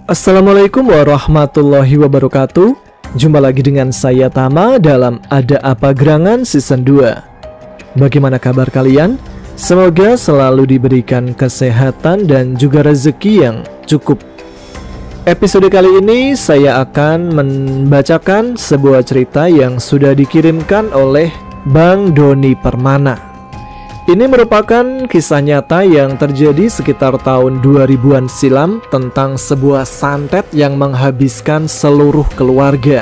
Assalamualaikum warahmatullahi wabarakatuh. Jumpa lagi dengan saya Tama dalam Ada Apa Gerangan Season 2. Bagaimana kabar kalian? Semoga selalu diberikan kesehatan dan juga rezeki yang cukup. Episode kali ini saya akan membacakan sebuah cerita yang sudah dikirimkan oleh Bang Doni Permana. Ini merupakan kisah nyata yang terjadi sekitar tahun 2000-an silam tentang sebuah santet yang menghabiskan seluruh keluarga.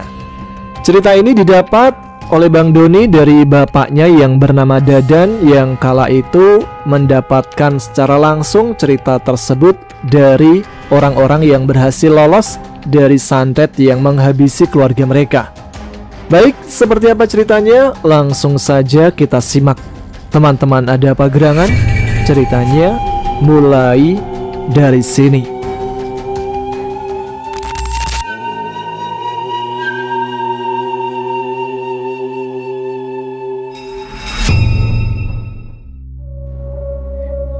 Cerita ini didapat oleh Bang Doni dari bapaknya yang bernama Dadan yang kala itu mendapatkan secara langsung cerita tersebut dari orang-orang yang berhasil lolos dari santet yang menghabisi keluarga mereka. Baik, seperti apa ceritanya? Langsung saja kita simak. Teman-teman, ada apa gerangan? Ceritanya mulai dari sini.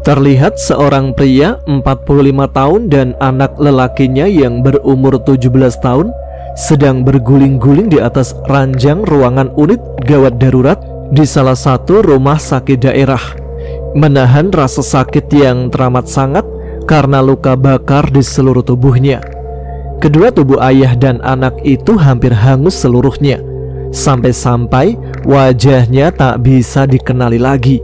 Terlihat seorang pria 45 tahun dan anak lelakinya yang berumur 17 tahun sedang berguling-guling di atas ranjang ruangan unit gawat darurat di salah satu rumah sakit daerah, menahan rasa sakit yang teramat sangat karena luka bakar di seluruh tubuhnya. Kedua tubuh ayah dan anak itu hampir hangus seluruhnya, sampai-sampai wajahnya tak bisa dikenali lagi.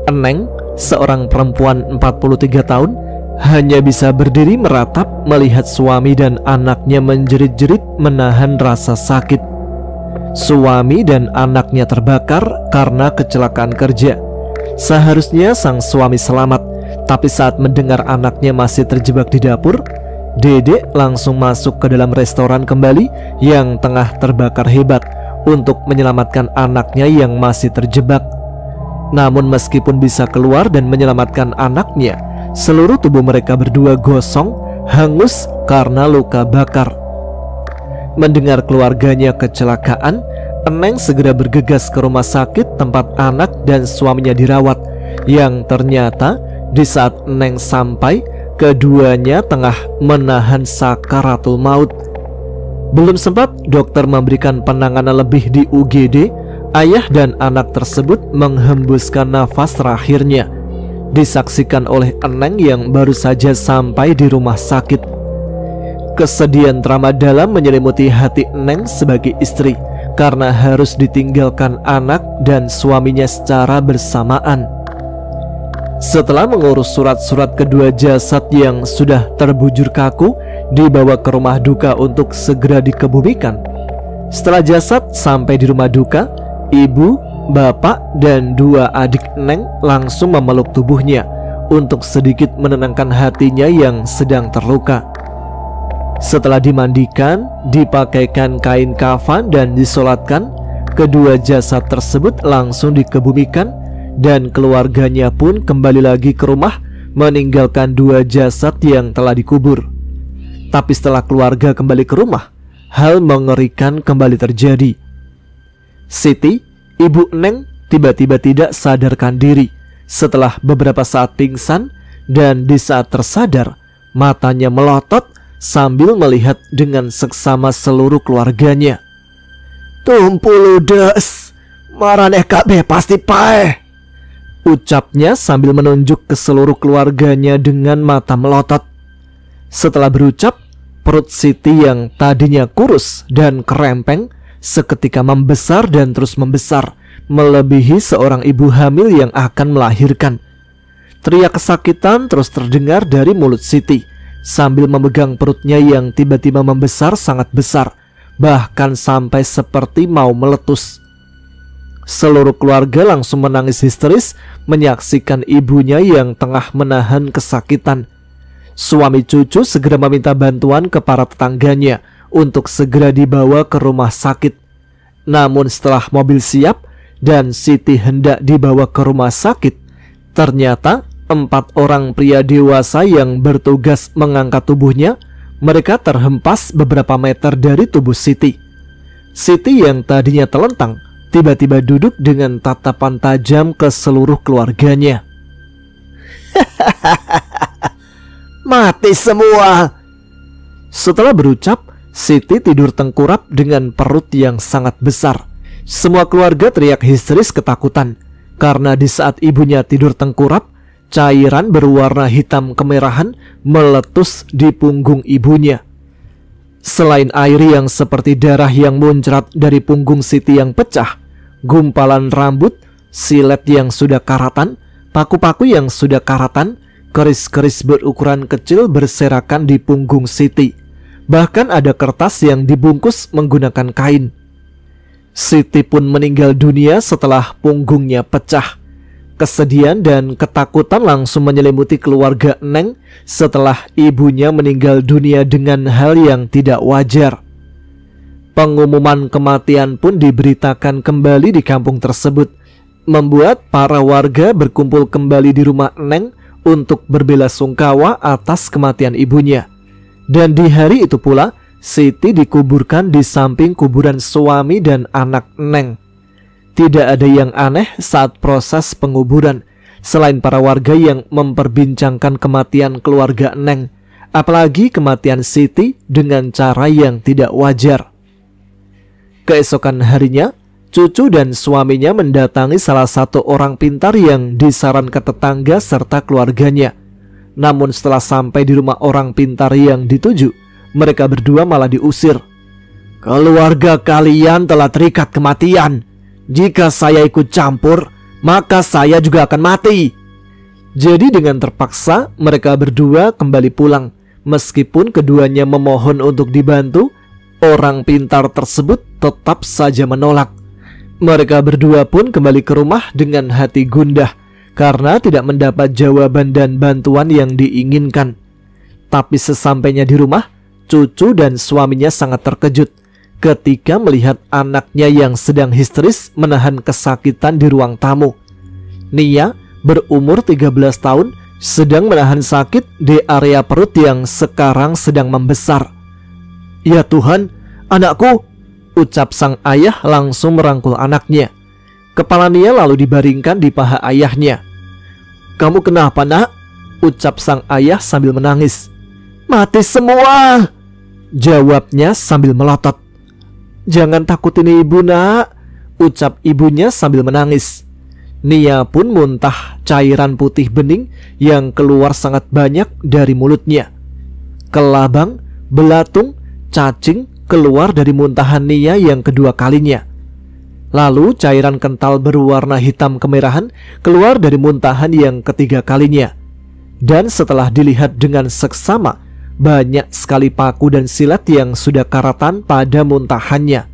Eneng, seorang perempuan 43 tahun, hanya bisa berdiri meratap melihat suami dan anaknya menjerit-jerit menahan rasa sakit. Suami dan anaknya terbakar karena kecelakaan kerja. Seharusnya sang suami selamat, tapi saat mendengar anaknya masih terjebak di dapur, Dedek langsung masuk ke dalam restoran kembali yang tengah terbakar hebat untuk menyelamatkan anaknya yang masih terjebak. Namun meskipun bisa keluar dan menyelamatkan anaknya, seluruh tubuh mereka berdua gosong, hangus karena luka bakar. Mendengar keluarganya kecelakaan, Eneng segera bergegas ke rumah sakit tempat anak dan suaminya dirawat, yang ternyata di saat Eneng sampai, keduanya tengah menahan sakaratul maut. Belum sempat dokter memberikan penanganan lebih di UGD, ayah dan anak tersebut menghembuskan nafas terakhirnya, disaksikan oleh Eneng yang baru saja sampai di rumah sakit. Kesedihan teramat dalam menyelimuti hati Eneng sebagai istri karena harus ditinggalkan anak dan suaminya secara bersamaan. Setelah mengurus surat-surat kedua jasad yang sudah terbujur kaku, dibawa ke rumah duka untuk segera dikebumikan. Setelah jasad sampai di rumah duka, ibu, bapak, dan dua adik Eneng langsung memeluk tubuhnya untuk sedikit menenangkan hatinya yang sedang terluka. Setelah dimandikan, dipakaikan kain kafan dan disolatkan, kedua jasad tersebut langsung dikebumikan dan keluarganya pun kembali lagi ke rumah meninggalkan dua jasad yang telah dikubur. Tapi setelah keluarga kembali ke rumah, hal mengerikan kembali terjadi. Siti, ibu Eneng, tiba-tiba tidak sadarkan diri setelah beberapa saat pingsan, dan di saat tersadar, matanya melotot sambil melihat dengan seksama seluruh keluarganya. "Tumpu ludes, marane kabeh pasti paeh," ucapnya sambil menunjuk ke seluruh keluarganya dengan mata melotot. Setelah berucap, perut Siti yang tadinya kurus dan kerempeng seketika membesar dan terus membesar, melebihi seorang ibu hamil yang akan melahirkan. Teriak kesakitan terus terdengar dari mulut Siti sambil memegang perutnya yang tiba-tiba membesar sangat besar, bahkan sampai seperti mau meletus. Seluruh keluarga langsung menangis histeris menyaksikan ibunya yang tengah menahan kesakitan. Suami cucu segera meminta bantuan ke para tetangganya untuk segera dibawa ke rumah sakit. Namun setelah mobil siap dan Siti hendak dibawa ke rumah sakit, ternyata 4 orang pria dewasa yang bertugas mengangkat tubuhnya, mereka terhempas beberapa meter dari tubuh Siti. Siti yang tadinya telentang, tiba-tiba duduk dengan tatapan tajam ke seluruh keluarganya. Mati semua. Setelah berucap, Siti tidur tengkurap dengan perut yang sangat besar. Semua keluarga teriak histeris ketakutan karena di saat ibunya tidur tengkurap, cairan berwarna hitam kemerahan meletus di punggung ibunya. Selain air yang seperti darah yang muncrat dari punggung Siti yang pecah, gumpalan rambut, silet yang sudah karatan, paku-paku yang sudah karatan, keris-keris berukuran kecil berserakan di punggung Siti. Bahkan ada kertas yang dibungkus menggunakan kain. Siti pun meninggal dunia setelah punggungnya pecah. Kesedihan dan ketakutan langsung menyelimuti keluarga Neng setelah ibunya meninggal dunia dengan hal yang tidak wajar. Pengumuman kematian pun diberitakan kembali di kampung tersebut, membuat para warga berkumpul kembali di rumah Neng untuk berbelasungkawa atas kematian ibunya. Dan di hari itu pula, Siti dikuburkan di samping kuburan suami dan anak Neng. Tidak ada yang aneh saat proses penguburan, selain para warga yang memperbincangkan kematian keluarga Neng, apalagi kematian Siti dengan cara yang tidak wajar. Keesokan harinya, cucu dan suaminya mendatangi salah satu orang pintar yang disarankan tetangga serta keluarganya. Namun setelah sampai di rumah orang pintar yang dituju, mereka berdua malah diusir. "Keluarga kalian telah terikat kematian. Jika saya ikut campur, maka saya juga akan mati." Jadi dengan terpaksa mereka berdua kembali pulang. Meskipun keduanya memohon untuk dibantu, orang pintar tersebut tetap saja menolak. Mereka berdua pun kembali ke rumah dengan hati gundah karena tidak mendapat jawaban dan bantuan yang diinginkan. Tapi sesampainya di rumah, cucu dan suaminya sangat terkejut ketika melihat anaknya yang sedang histeris menahan kesakitan di ruang tamu. Nia, berumur 13 tahun, sedang menahan sakit di area perut yang sekarang sedang membesar. "Ya Tuhan, anakku!" ucap sang ayah langsung merangkul anaknya. Kepala Nia lalu dibaringkan di paha ayahnya. "Kamu kenapa, nak?" ucap sang ayah sambil menangis. "Mati semua!" jawabnya sambil melotot. "Jangan takutin ibu, nak," ucap ibunya sambil menangis. Nia pun muntah cairan putih bening yang keluar sangat banyak dari mulutnya. Kelabang, belatung, cacing keluar dari muntahan Nia yang kedua kalinya. Lalu cairan kental berwarna hitam kemerahan keluar dari muntahan yang ketiga kalinya. Dan setelah dilihat dengan seksama, banyak sekali paku dan silet yang sudah karatan pada muntahannya.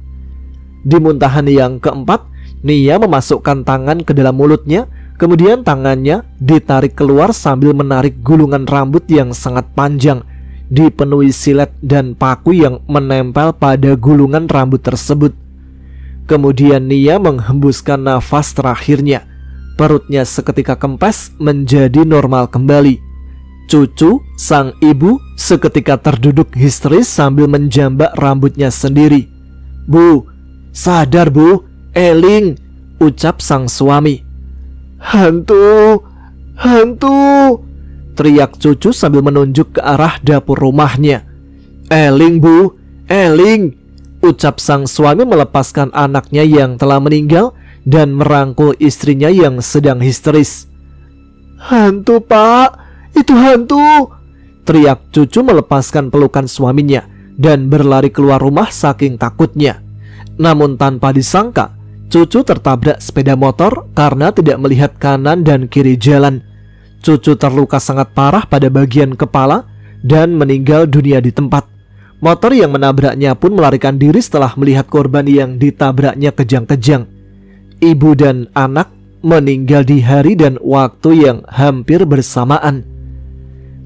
Di muntahan yang keempat, Nia memasukkan tangan ke dalam mulutnya, kemudian tangannya ditarik keluar sambil menarik gulungan rambut yang sangat panjang, dipenuhi silet dan paku yang menempel pada gulungan rambut tersebut. Kemudian Nia menghembuskan nafas terakhirnya. Perutnya seketika kempes menjadi normal kembali. Cucu, sang ibu, seketika terduduk histeris sambil menjambak rambutnya sendiri. "Bu, sadar bu, eling," ucap sang suami. "Hantu, hantu," teriak cucu sambil menunjuk ke arah dapur rumahnya. "Eling bu, eling," ucap sang suami melepaskan anaknya yang telah meninggal dan merangkul istrinya yang sedang histeris. "Hantu, Pak, itu hantu!" teriak cucu melepaskan pelukan suaminya dan berlari keluar rumah saking takutnya. Namun tanpa disangka, cucu tertabrak sepeda motor karena tidak melihat kanan dan kiri jalan. Cucu terluka sangat parah pada bagian kepala dan meninggal dunia di tempat. Motor yang menabraknya pun melarikan diri setelah melihat korban yang ditabraknya kejang-kejang. Ibu dan anak meninggal di hari dan waktu yang hampir bersamaan.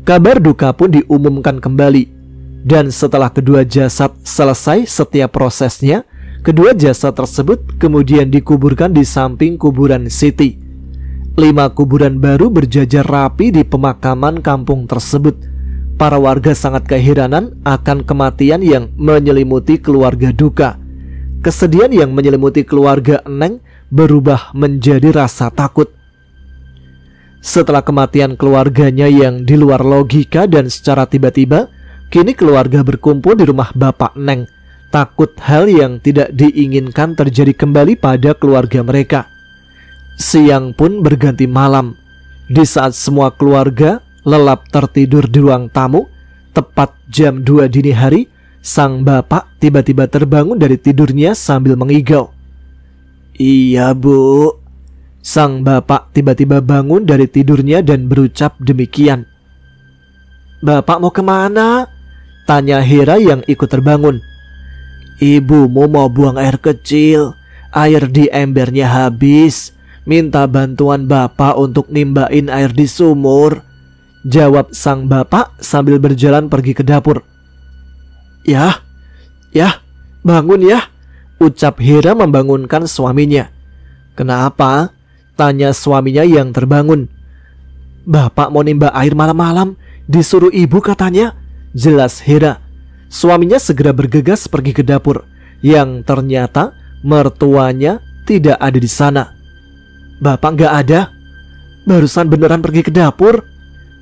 Kabar duka pun diumumkan kembali. Dan setelah kedua jasad selesai setiap prosesnya, kedua jasad tersebut kemudian dikuburkan di samping kuburan Siti. 5 kuburan baru berjajar rapi di pemakaman kampung tersebut. Para warga sangat keheranan akan kematian yang menyelimuti keluarga duka. Kesedihan yang menyelimuti keluarga Neng berubah menjadi rasa takut. Setelah kematian keluarganya yang di luar logika dan secara tiba-tiba, Kini keluarga berkumpul di rumah Bapak Neng, takut hal yang tidak diinginkan terjadi kembali pada keluarga mereka. Siang pun berganti malam. Di saat semua keluarga lelap tertidur di ruang tamu, tepat jam 2 dini hari, sang bapak tiba-tiba terbangun dari tidurnya sambil mengigau. "Iya, Bu." Sang bapak tiba-tiba bangun dari tidurnya dan berucap demikian. "Bapak mau kemana?" tanya Hera yang ikut terbangun. "Ibumu mau buang air kecil. Air di embernya habis. Minta bantuan bapak untuk nimbain air di sumur," jawab sang bapak sambil berjalan pergi ke dapur. Ya, bangun ya," ucap Hera membangunkan suaminya. "Kenapa?" tanya suaminya yang terbangun. "Bapak mau nimba air malam-malam, disuruh ibu katanya," jelas Hera. Suaminya segera bergegas pergi ke dapur, yang ternyata mertuanya tidak ada di sana. "Bapak gak ada, barusan beneran pergi ke dapur."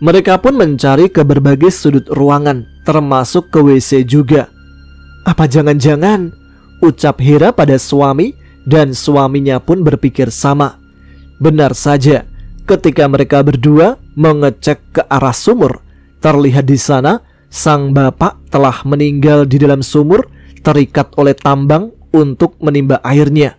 Mereka pun mencari ke berbagai sudut ruangan, termasuk ke WC juga. "Apa jangan-jangan?" ucap Hera pada suami, dan suaminya pun berpikir sama. Benar saja, ketika mereka berdua mengecek ke arah sumur, terlihat di sana sang bapak telah meninggal di dalam sumur, terikat oleh tambang untuk menimba airnya.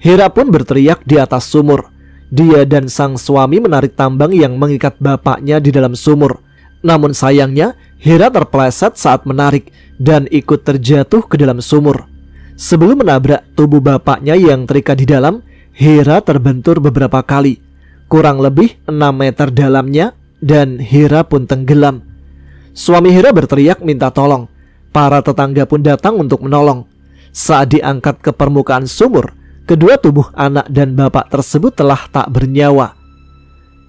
Hera pun berteriak di atas sumur. Dia dan sang suami menarik tambang yang mengikat bapaknya di dalam sumur. Namun sayangnya, Hera terpeleset saat menarik dan ikut terjatuh ke dalam sumur. Sebelum menabrak tubuh bapaknya yang terikat di dalam, Hera terbentur beberapa kali, kurang lebih 6 meter dalamnya, dan Hera pun tenggelam. Suami Hera berteriak minta tolong. Para tetangga pun datang untuk menolong. Saat diangkat ke permukaan sumur, kedua tubuh anak dan bapak tersebut telah tak bernyawa.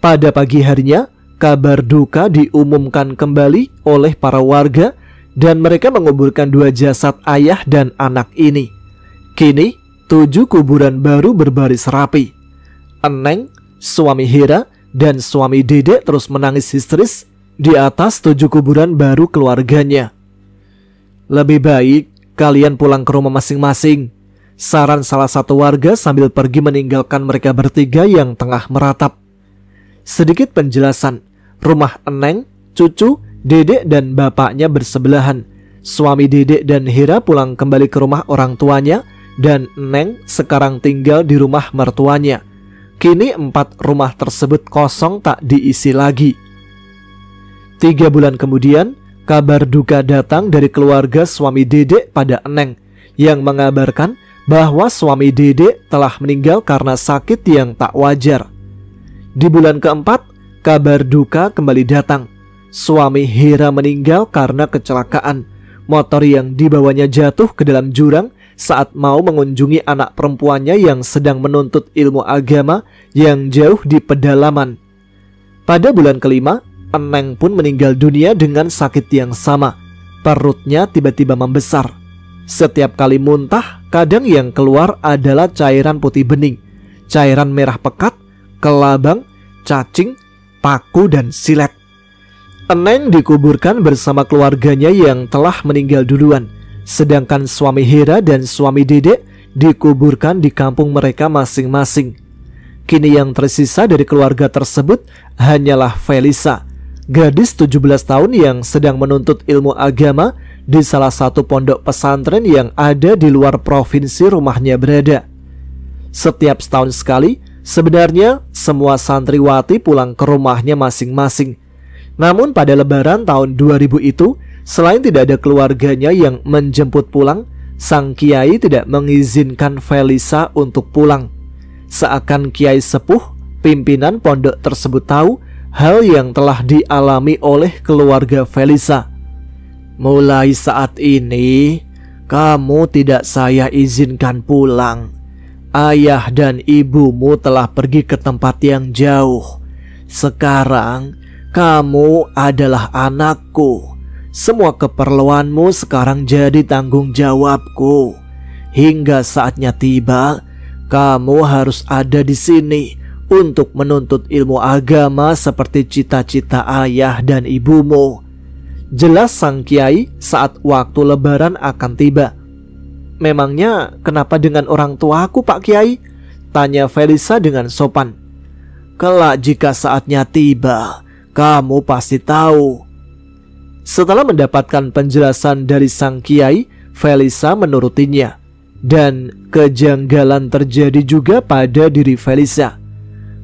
Pada pagi harinya, kabar duka diumumkan kembali oleh para warga, dan mereka menguburkan 2 jasad ayah dan anak ini. Kini 7 kuburan baru berbaris rapi. Eneng, suami Hera, dan suami Dedek terus menangis histeris di atas 7 kuburan baru keluarganya. "Lebih baik kalian pulang ke rumah masing-masing," saran salah satu warga sambil pergi meninggalkan mereka bertiga yang tengah meratap. Sedikit penjelasan, rumah Eneng, cucu, Dedek dan bapaknya bersebelahan. Suami Dedek dan Hera pulang kembali ke rumah orang tuanya, dan Eneng sekarang tinggal di rumah mertuanya. Kini 4 rumah tersebut kosong tak diisi lagi. 3 bulan kemudian, kabar duka datang dari keluarga suami Dedek pada Eneng, yang mengabarkan bahwa suami Dedek telah meninggal karena sakit yang tak wajar. Di bulan keempat, kabar duka kembali datang. Suami Hera meninggal karena kecelakaan. Motor yang dibawanya jatuh ke dalam jurang saat mau mengunjungi anak perempuannya yang sedang menuntut ilmu agama yang jauh di pedalaman. Pada bulan kelima, Eneng pun meninggal dunia dengan sakit yang sama. Perutnya tiba-tiba membesar. Setiap kali muntah, kadang yang keluar adalah cairan putih bening, cairan merah pekat, kelabang, cacing, paku, dan silet. Eneng dikuburkan bersama keluarganya yang telah meninggal duluan, sedangkan suami Hera dan suami Dedek dikuburkan di kampung mereka masing-masing. Kini yang tersisa dari keluarga tersebut hanyalah Felisa, gadis 17 tahun yang sedang menuntut ilmu agama di salah satu pondok pesantren yang ada di luar provinsi rumahnya berada. Setiap setahun sekali, sebenarnya semua santriwati pulang ke rumahnya masing-masing. Namun pada lebaran tahun 2000 itu, selain tidak ada keluarganya yang menjemput pulang, sang kiai tidak mengizinkan Felisa untuk pulang. Seakan kiai sepuh, pimpinan pondok tersebut tahu hal yang telah dialami oleh keluarga Felisa. "Mulai saat ini, kamu tidak saya izinkan pulang. Ayah dan ibumu telah pergi ke tempat yang jauh. Sekarang kamu adalah anakku. Semua keperluanmu sekarang jadi tanggung jawabku. Hingga saatnya tiba, kamu harus ada di sini untuk menuntut ilmu agama seperti cita-cita ayah dan ibumu. Jelas sang kiai saat waktu lebaran akan tiba. "Memangnya kenapa dengan orang tuaku, Pak Kiai?" tanya Felisa dengan sopan. "Kelak jika saatnya tiba, kamu pasti tahu." Setelah mendapatkan penjelasan dari sang kiai, Felisa menurutinya. Dan kejanggalan terjadi juga pada diri Felisa.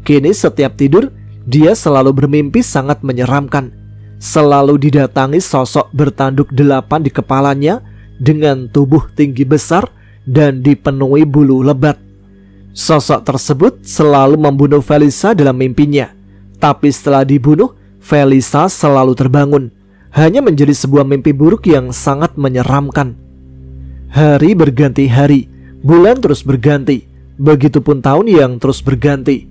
Kini setiap tidur, dia selalu bermimpi sangat menyeramkan. Selalu didatangi sosok bertanduk 8 di kepalanya dengan tubuh tinggi besar dan dipenuhi bulu lebat. Sosok tersebut selalu membunuh Felisa dalam mimpinya. Tapi setelah dibunuh, Felisa selalu terbangun. Hanya menjadi sebuah mimpi buruk yang sangat menyeramkan. Hari berganti hari, bulan terus berganti, begitupun tahun yang terus berganti.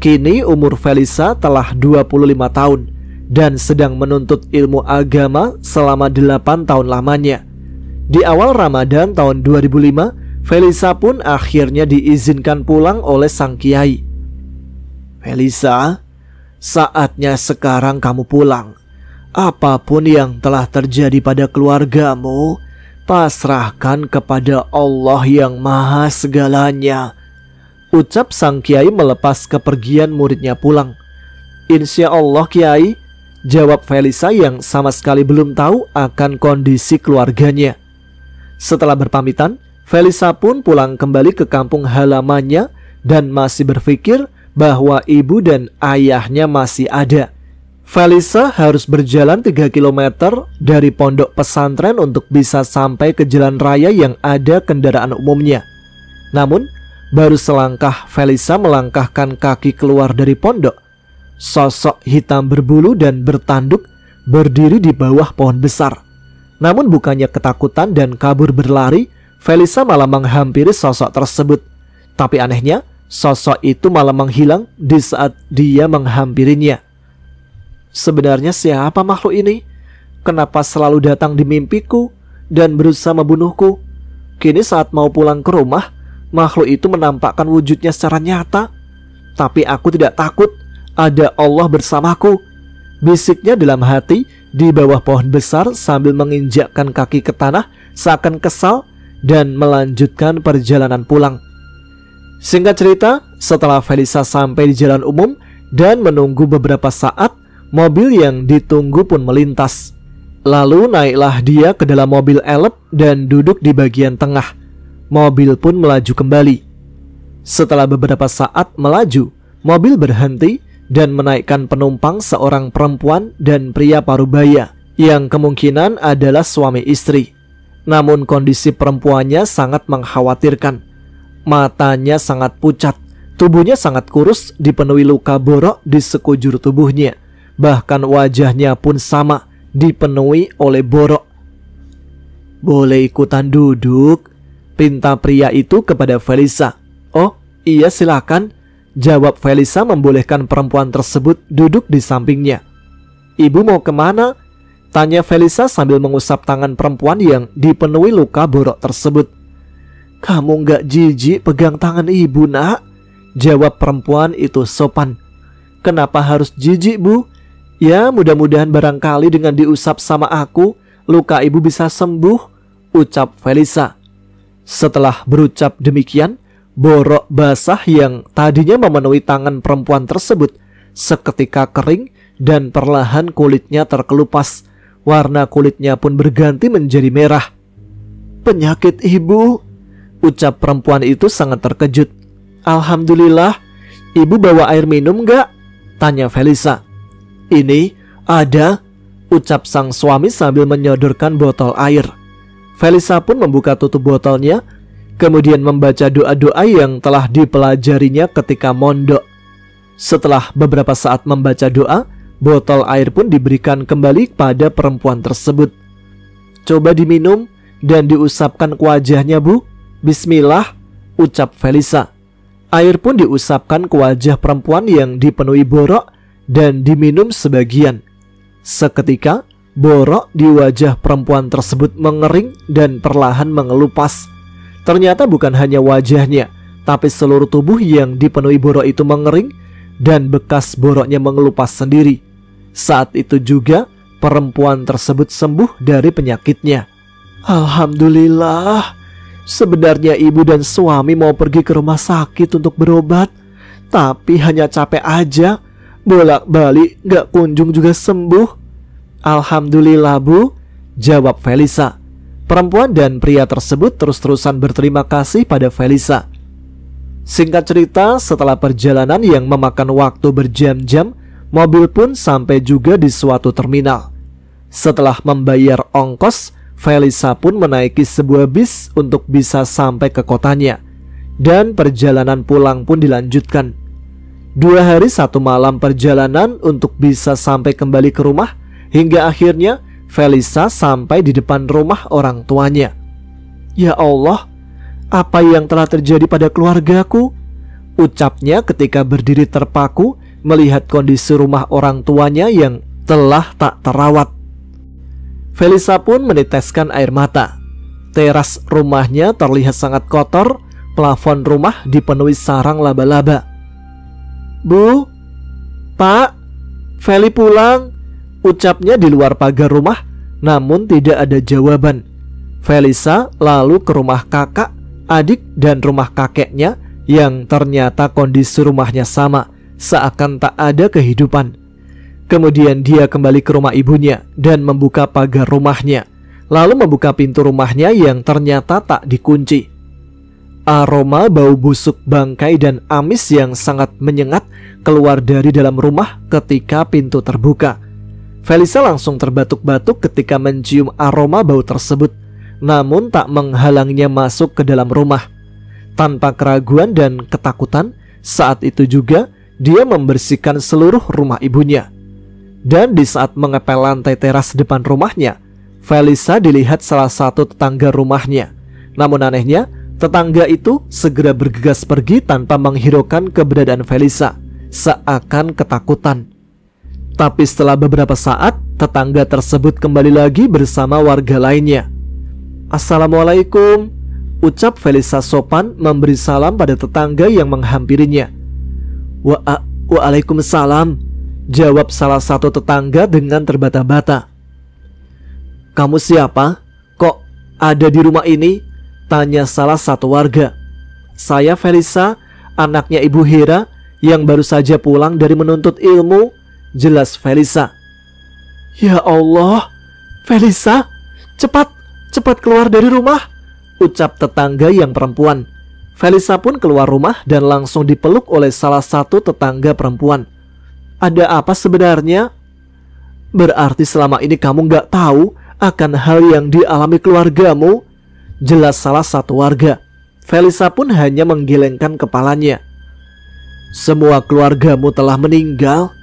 Kini umur Felisa telah 25 tahun dan sedang menuntut ilmu agama selama 8 tahun lamanya. Di awal Ramadan tahun 2005, Felisa pun akhirnya diizinkan pulang oleh sang kiai. "Felisa, saatnya sekarang kamu pulang. Apapun yang telah terjadi pada keluargamu, pasrahkan kepada Allah yang maha segalanya," ucap sang kiai melepas kepergian muridnya pulang. "Insya Allah Kiai," jawab Felisa yang sama sekali belum tahu akan kondisi keluarganya. Setelah berpamitan, Felisa pun pulang kembali ke kampung halamannya dan masih berpikir bahwa ibu dan ayahnya masih ada. Felisa harus berjalan 3 km dari pondok pesantren untuk bisa sampai ke jalan raya yang ada kendaraan umumnya. Namun, baru selangkah Felisa melangkahkan kaki keluar dari pondok, sosok hitam berbulu dan bertanduk berdiri di bawah pohon besar. Namun bukannya ketakutan dan kabur berlari, Felisa malah menghampiri sosok tersebut. Tapi anehnya, sosok itu malah menghilang di saat dia menghampirinya. Sebenarnya siapa makhluk ini? Kenapa selalu datang di mimpiku dan berusaha membunuhku? Kini saat mau pulang ke rumah, makhluk itu menampakkan wujudnya secara nyata. Tapi aku tidak takut, ada Allah bersamaku, bisiknya dalam hati di bawah pohon besar sambil menginjakkan kaki ke tanah seakan kesal dan melanjutkan perjalanan pulang. Singkat cerita, setelah Felisa sampai di jalan umum dan menunggu beberapa saat, mobil yang ditunggu pun melintas. Lalu naiklah dia ke dalam mobil elep dan duduk di bagian tengah. Mobil pun melaju kembali. Setelah beberapa saat melaju, mobil berhenti dan menaikkan penumpang seorang perempuan dan pria parubaya yang kemungkinan adalah suami istri. Namun kondisi perempuannya sangat mengkhawatirkan. Matanya sangat pucat, tubuhnya sangat kurus, dipenuhi luka borok di sekujur tubuhnya. Bahkan wajahnya pun sama, dipenuhi oleh borok. "Boleh ikutan duduk?" pinta pria itu kepada Felisa. "Oh iya silakan," jawab Felisa membolehkan perempuan tersebut duduk di sampingnya. "Ibu mau kemana?" tanya Felisa sambil mengusap tangan perempuan yang dipenuhi luka borok tersebut. "Kamu nggak jijik pegang tangan ibu, nak?" jawab perempuan itu sopan. "Kenapa harus jijik, Bu? Ya mudah-mudahan barangkali dengan diusap sama aku, luka ibu bisa sembuh," ucap Felisa. Setelah berucap demikian, borok basah yang tadinya memenuhi tangan perempuan tersebut seketika kering dan perlahan kulitnya terkelupas. Warna kulitnya pun berganti menjadi merah. "Penyakit ibu?" ucap perempuan itu sangat terkejut. "Alhamdulillah. Ibu bawa air minum gak?" tanya Felisa. "Ini ada," ucap sang suami sambil menyodorkan botol air. Felisa pun membuka tutup botolnya, kemudian membaca doa-doa yang telah dipelajarinya ketika mondok. Setelah beberapa saat membaca doa, botol air pun diberikan kembali pada perempuan tersebut. "Coba diminum dan diusapkan ke wajahnya, Bu. Bismillah," ucap Felisa. Air pun diusapkan ke wajah perempuan yang dipenuhi borok dan diminum sebagian. Seketika, borok di wajah perempuan tersebut mengering dan perlahan mengelupas. Ternyata bukan hanya wajahnya, tapi seluruh tubuh yang dipenuhi borok itu mengering dan bekas boroknya mengelupas sendiri. Saat itu juga perempuan tersebut sembuh dari penyakitnya. Alhamdulillah. Sebenarnya ibu dan suami mau pergi ke rumah sakit untuk berobat, tapi hanya capek aja. Bolak-balik gak kunjung juga sembuh. Alhamdulillah bu, jawab Felisa. Perempuan dan pria tersebut terus-terusan berterima kasih pada Felisa. Singkat cerita, setelah perjalanan yang memakan waktu berjam-jam, mobil pun sampai juga di suatu terminal. Setelah membayar ongkos, Felisa pun menaiki sebuah bis untuk bisa sampai ke kotanya. Dan perjalanan pulang pun dilanjutkan. 2 hari 1 malam perjalanan untuk bisa sampai kembali ke rumah, hingga akhirnya Felisa sampai di depan rumah orang tuanya. Ya Allah, apa yang telah terjadi pada keluargaku? Ucapnya ketika berdiri terpaku melihat kondisi rumah orang tuanya yang telah tak terawat. Felisa pun meneteskan air mata. Teras rumahnya terlihat sangat kotor, plafon rumah dipenuhi sarang laba-laba. Bu, Pak, Feli pulang, ucapnya di luar pagar rumah, namun tidak ada jawaban. Felisa lalu ke rumah kakak, adik, dan rumah kakeknya yang ternyata kondisi rumahnya sama, seakan tak ada kehidupan. Kemudian dia kembali ke rumah ibunya dan membuka pagar rumahnya, lalu membuka pintu rumahnya yang ternyata tak dikunci. Aroma bau busuk bangkai dan amis yang sangat menyengat keluar dari dalam rumah ketika pintu terbuka. Felisa langsung terbatuk-batuk ketika mencium aroma bau tersebut, namun tak menghalanginya masuk ke dalam rumah. Tanpa keraguan dan ketakutan, saat itu juga dia membersihkan seluruh rumah ibunya. Dan di saat mengepel lantai teras depan rumahnya, Felisa dilihat salah satu tetangga rumahnya. Namun anehnya, tetangga itu segera bergegas pergi tanpa menghiraukan keberadaan Felisa, seakan ketakutan. Tapi setelah beberapa saat, tetangga tersebut kembali lagi bersama warga lainnya. Assalamualaikum, ucap Felisa sopan memberi salam pada tetangga yang menghampirinya. Waalaikumsalam, jawab salah satu tetangga dengan terbata-bata. Kamu siapa? Kok ada di rumah ini? Tanya salah satu warga. Saya Felisa, anaknya Ibu Hira yang baru saja pulang dari menuntut ilmu, jelas Felisa. Ya Allah, Felisa, cepat keluar dari rumah, ucap tetangga yang perempuan. Felisa pun keluar rumah dan langsung dipeluk oleh salah satu tetangga perempuan. Ada apa sebenarnya? Berarti selama ini kamu gak tahu akan hal yang dialami keluargamu, jelas salah satu warga. Felisa pun hanya menggelengkan kepalanya. Semua keluargamu telah meninggal.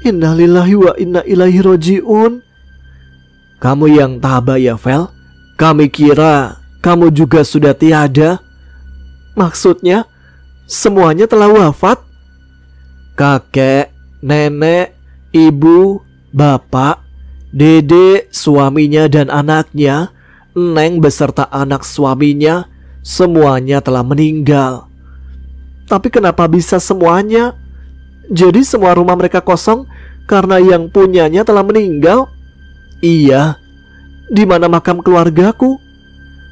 Innalillahi wa inna ilaihi roji'un. Kamu yang tabah ya Fel. Kami kira kamu juga sudah tiada. Maksudnya semuanya telah wafat? Kakek, nenek, ibu, bapak, dede, suaminya dan anaknya, Neng beserta anak suaminya, semuanya telah meninggal. Tapi kenapa bisa semuanya? Jadi semua rumah mereka kosong karena yang punyanya telah meninggal? Iya. Di mana makam keluargaku?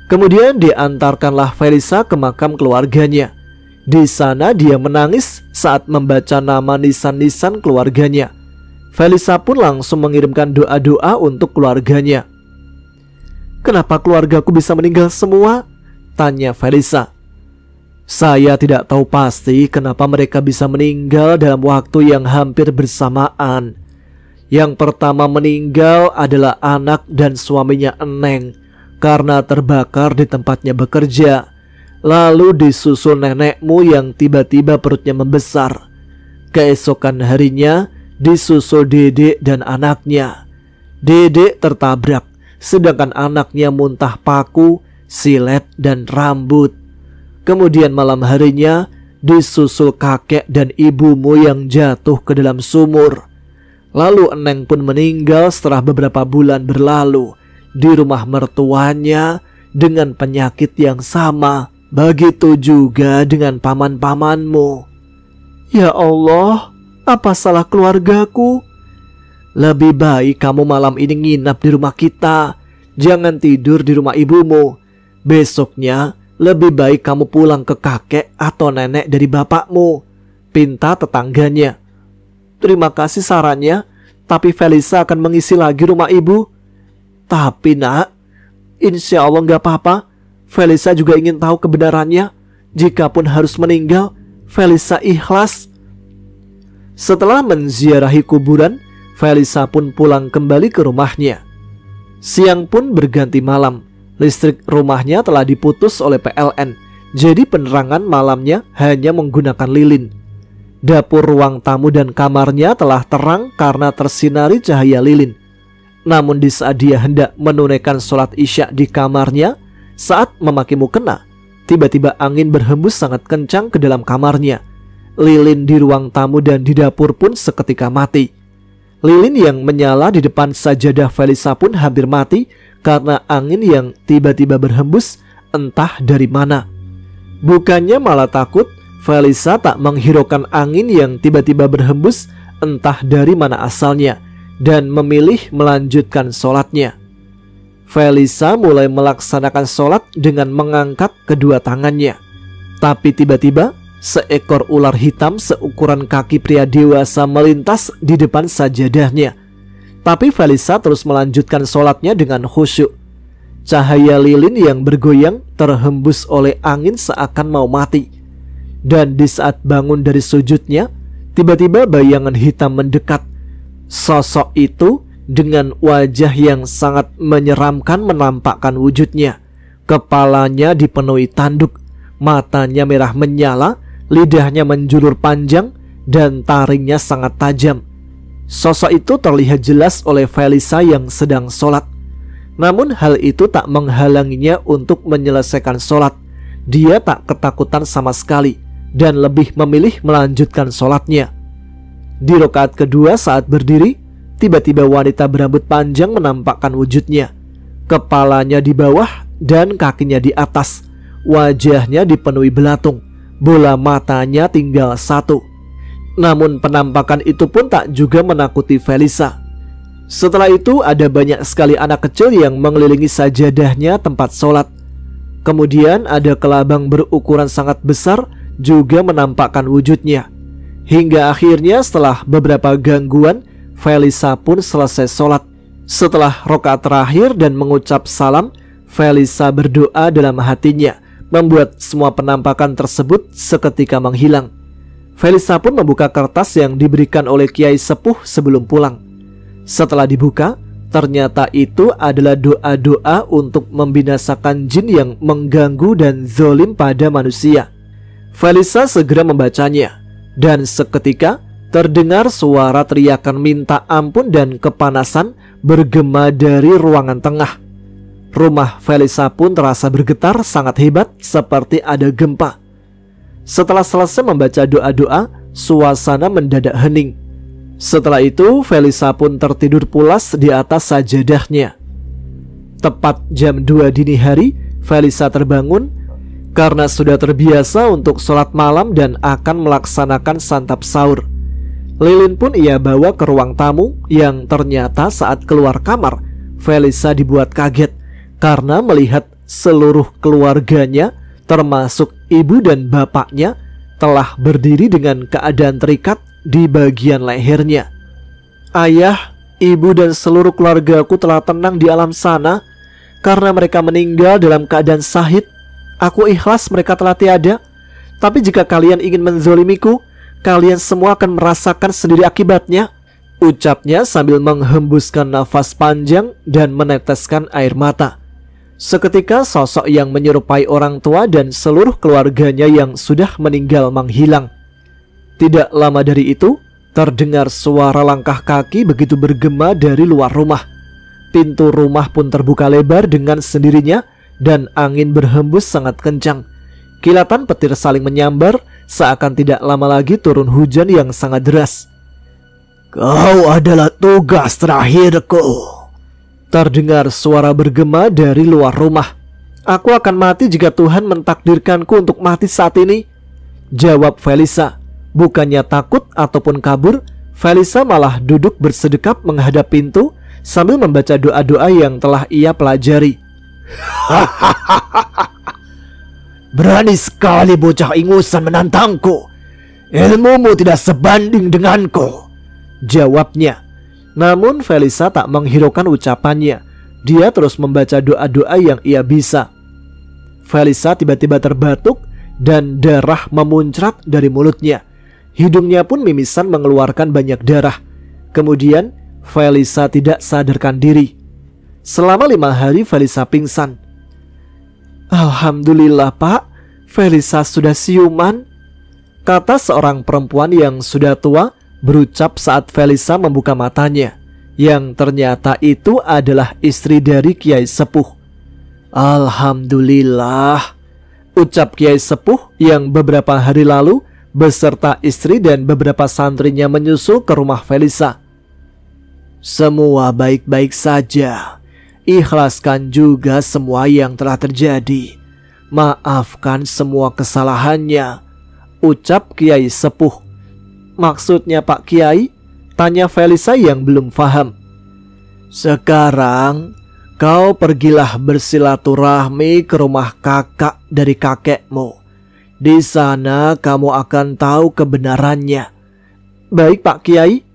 Kemudian diantarkanlah Felisa ke makam keluarganya. Di sana dia menangis saat membaca nama nisan-nisan keluarganya. Felisa pun langsung mengirimkan doa-doa untuk keluarganya. Kenapa keluargaku bisa meninggal semua? Tanya Felisa. Saya tidak tahu pasti kenapa mereka bisa meninggal dalam waktu yang hampir bersamaan. Yang pertama meninggal adalah anak dan suaminya Eneng karena terbakar di tempatnya bekerja. Lalu disusul nenekmu yang tiba-tiba perutnya membesar. Keesokan harinya disusul Dedek dan anaknya. Dedek tertabrak, sedangkan anaknya muntah paku, silet, dan rambut. Kemudian malam harinya disusul kakek dan ibumu yang jatuh ke dalam sumur. Lalu Eneng pun meninggal setelah beberapa bulan berlalu di rumah mertuanya dengan penyakit yang sama. Begitu juga dengan paman-pamanmu. Ya Allah, apa salah keluargaku? Lebih baik kamu malam ini nginap di rumah kita. Jangan tidur di rumah ibumu. Besoknya lebih baik kamu pulang ke kakek atau nenek dari bapakmu, pinta tetangganya. Terima kasih sarannya, tapi Felisa akan mengisi lagi rumah ibu. Tapi nak, insya Allah gak apa-apa. Felisa juga ingin tahu kebenarannya. Jikapun harus meninggal, Felisa ikhlas. Setelah menziarahi kuburan, Felisa pun pulang kembali ke rumahnya. Siang pun berganti malam. Listrik rumahnya telah diputus oleh PLN, jadi penerangan malamnya hanya menggunakan lilin. Dapur, ruang tamu dan kamarnya telah terang karena tersinari cahaya lilin. Namun di saat dia hendak menunaikan sholat isya di kamarnya, saat memakai mukena, tiba-tiba angin berhembus sangat kencang ke dalam kamarnya. Lilin di ruang tamu dan di dapur pun seketika mati. Lilin yang menyala di depan sajadah Felisa pun hampir mati karena angin yang tiba-tiba berhembus entah dari mana. Bukannya malah takut, Felisa tak menghiraukan angin yang tiba-tiba berhembus entah dari mana asalnya dan memilih melanjutkan sholatnya. Felisa mulai melaksanakan sholat dengan mengangkat kedua tangannya. Tapi tiba-tiba seekor ular hitam seukuran kaki pria dewasa melintas di depan sajadahnya. Tapi Felisa terus melanjutkan sholatnya dengan khusyuk. Cahaya lilin yang bergoyang terhembus oleh angin seakan mau mati. Dan di saat bangun dari sujudnya, tiba-tiba bayangan hitam mendekat. Sosok itu dengan wajah yang sangat menyeramkan menampakkan wujudnya. Kepalanya dipenuhi tanduk, matanya merah menyala, lidahnya menjulur panjang, dan taringnya sangat tajam. Sosok itu terlihat jelas oleh Felisa yang sedang sholat. Namun hal itu tak menghalanginya untuk menyelesaikan sholat. Dia tak ketakutan sama sekali dan lebih memilih melanjutkan sholatnya. Di rakaat kedua saat berdiri, tiba-tiba wanita berambut panjang menampakkan wujudnya. Kepalanya di bawah dan kakinya di atas. Wajahnya dipenuhi belatung, bola matanya tinggal satu. Namun penampakan itu pun tak juga menakuti Felisa. Setelah itu ada banyak sekali anak kecil yang mengelilingi sajadahnya tempat sholat. Kemudian ada kelabang berukuran sangat besar juga menampakkan wujudnya. Hingga akhirnya setelah beberapa gangguan, Felisa pun selesai sholat. Setelah rakaat terakhir dan mengucap salam, Felisa berdoa dalam hatinya, membuat semua penampakan tersebut seketika menghilang. Felisa pun membuka kertas yang diberikan oleh Kiai Sepuh sebelum pulang. Setelah dibuka, ternyata itu adalah doa-doa untuk membinasakan jin yang mengganggu dan zalim pada manusia. Felisa segera membacanya, dan seketika terdengar suara teriakan minta ampun dan kepanasan bergema dari ruangan tengah. Rumah Felisa pun terasa bergetar sangat hebat seperti ada gempa. Setelah selesai membaca doa-doa, suasana mendadak hening. Setelah itu Felisa pun tertidur pulas di atas sajadahnya. Tepat jam 2 dini hari, Felisa terbangun karena sudah terbiasa untuk sholat malam dan akan melaksanakan santap sahur. Lilin pun ia bawa ke ruang tamu yang ternyata saat keluar kamar, Felisa dibuat kaget karena melihat seluruh keluarganya termasuk ibu dan bapaknya telah berdiri dengan keadaan terikat di bagian lehernya. Ayah, ibu dan seluruh keluargaku telah tenang di alam sana karena mereka meninggal dalam keadaan syahid. Aku ikhlas mereka telah tiada. Tapi jika kalian ingin menzolimiku, kalian semua akan merasakan sendiri akibatnya, ucapnya sambil menghembuskan nafas panjang dan meneteskan air mata. Seketika sosok yang menyerupai orang tua dan seluruh keluarganya yang sudah meninggal menghilang. Tidak lama dari itu, terdengar suara langkah kaki begitu bergema dari luar rumah. Pintu rumah pun terbuka lebar dengan sendirinya dan angin berhembus sangat kencang. Kilatan petir saling menyambar, seakan tidak lama lagi turun hujan yang sangat deras. Kau adalah tugas terakhirku, terdengar suara bergema dari luar rumah. Aku akan mati jika Tuhan mentakdirkanku untuk mati saat ini, jawab Felisa. Bukannya takut ataupun kabur, Felisa malah duduk bersedekap menghadap pintu sambil membaca doa-doa yang telah ia pelajari. Berani sekali bocah ingusan menantangku. Ilmumu tidak sebanding denganku, jawabnya. Namun Felisa tak menghiraukan ucapannya. Dia terus membaca doa-doa yang ia bisa. Felisa tiba-tiba terbatuk dan darah memuncrat dari mulutnya. Hidungnya pun mimisan mengeluarkan banyak darah. Kemudian Felisa tidak sadarkan diri. Selama 5 hari Felisa pingsan. Alhamdulillah Pak, Felisa sudah siuman, kata seorang perempuan yang sudah tua berucap saat Felisa membuka matanya, yang ternyata itu adalah istri dari Kiai Sepuh. Alhamdulillah, ucap Kiai Sepuh yang beberapa hari lalu beserta istri dan beberapa santrinya menyusul ke rumah Felisa. Semua baik-baik saja. Ikhlaskan juga semua yang telah terjadi. Maafkan semua kesalahannya, ucap Kiai Sepuh. Maksudnya Pak Kiai? Tanya Felisa yang belum paham. Sekarang kau pergilah bersilaturahmi ke rumah kakak dari kakekmu. Di sana kamu akan tahu kebenarannya. Baik Pak Kiai.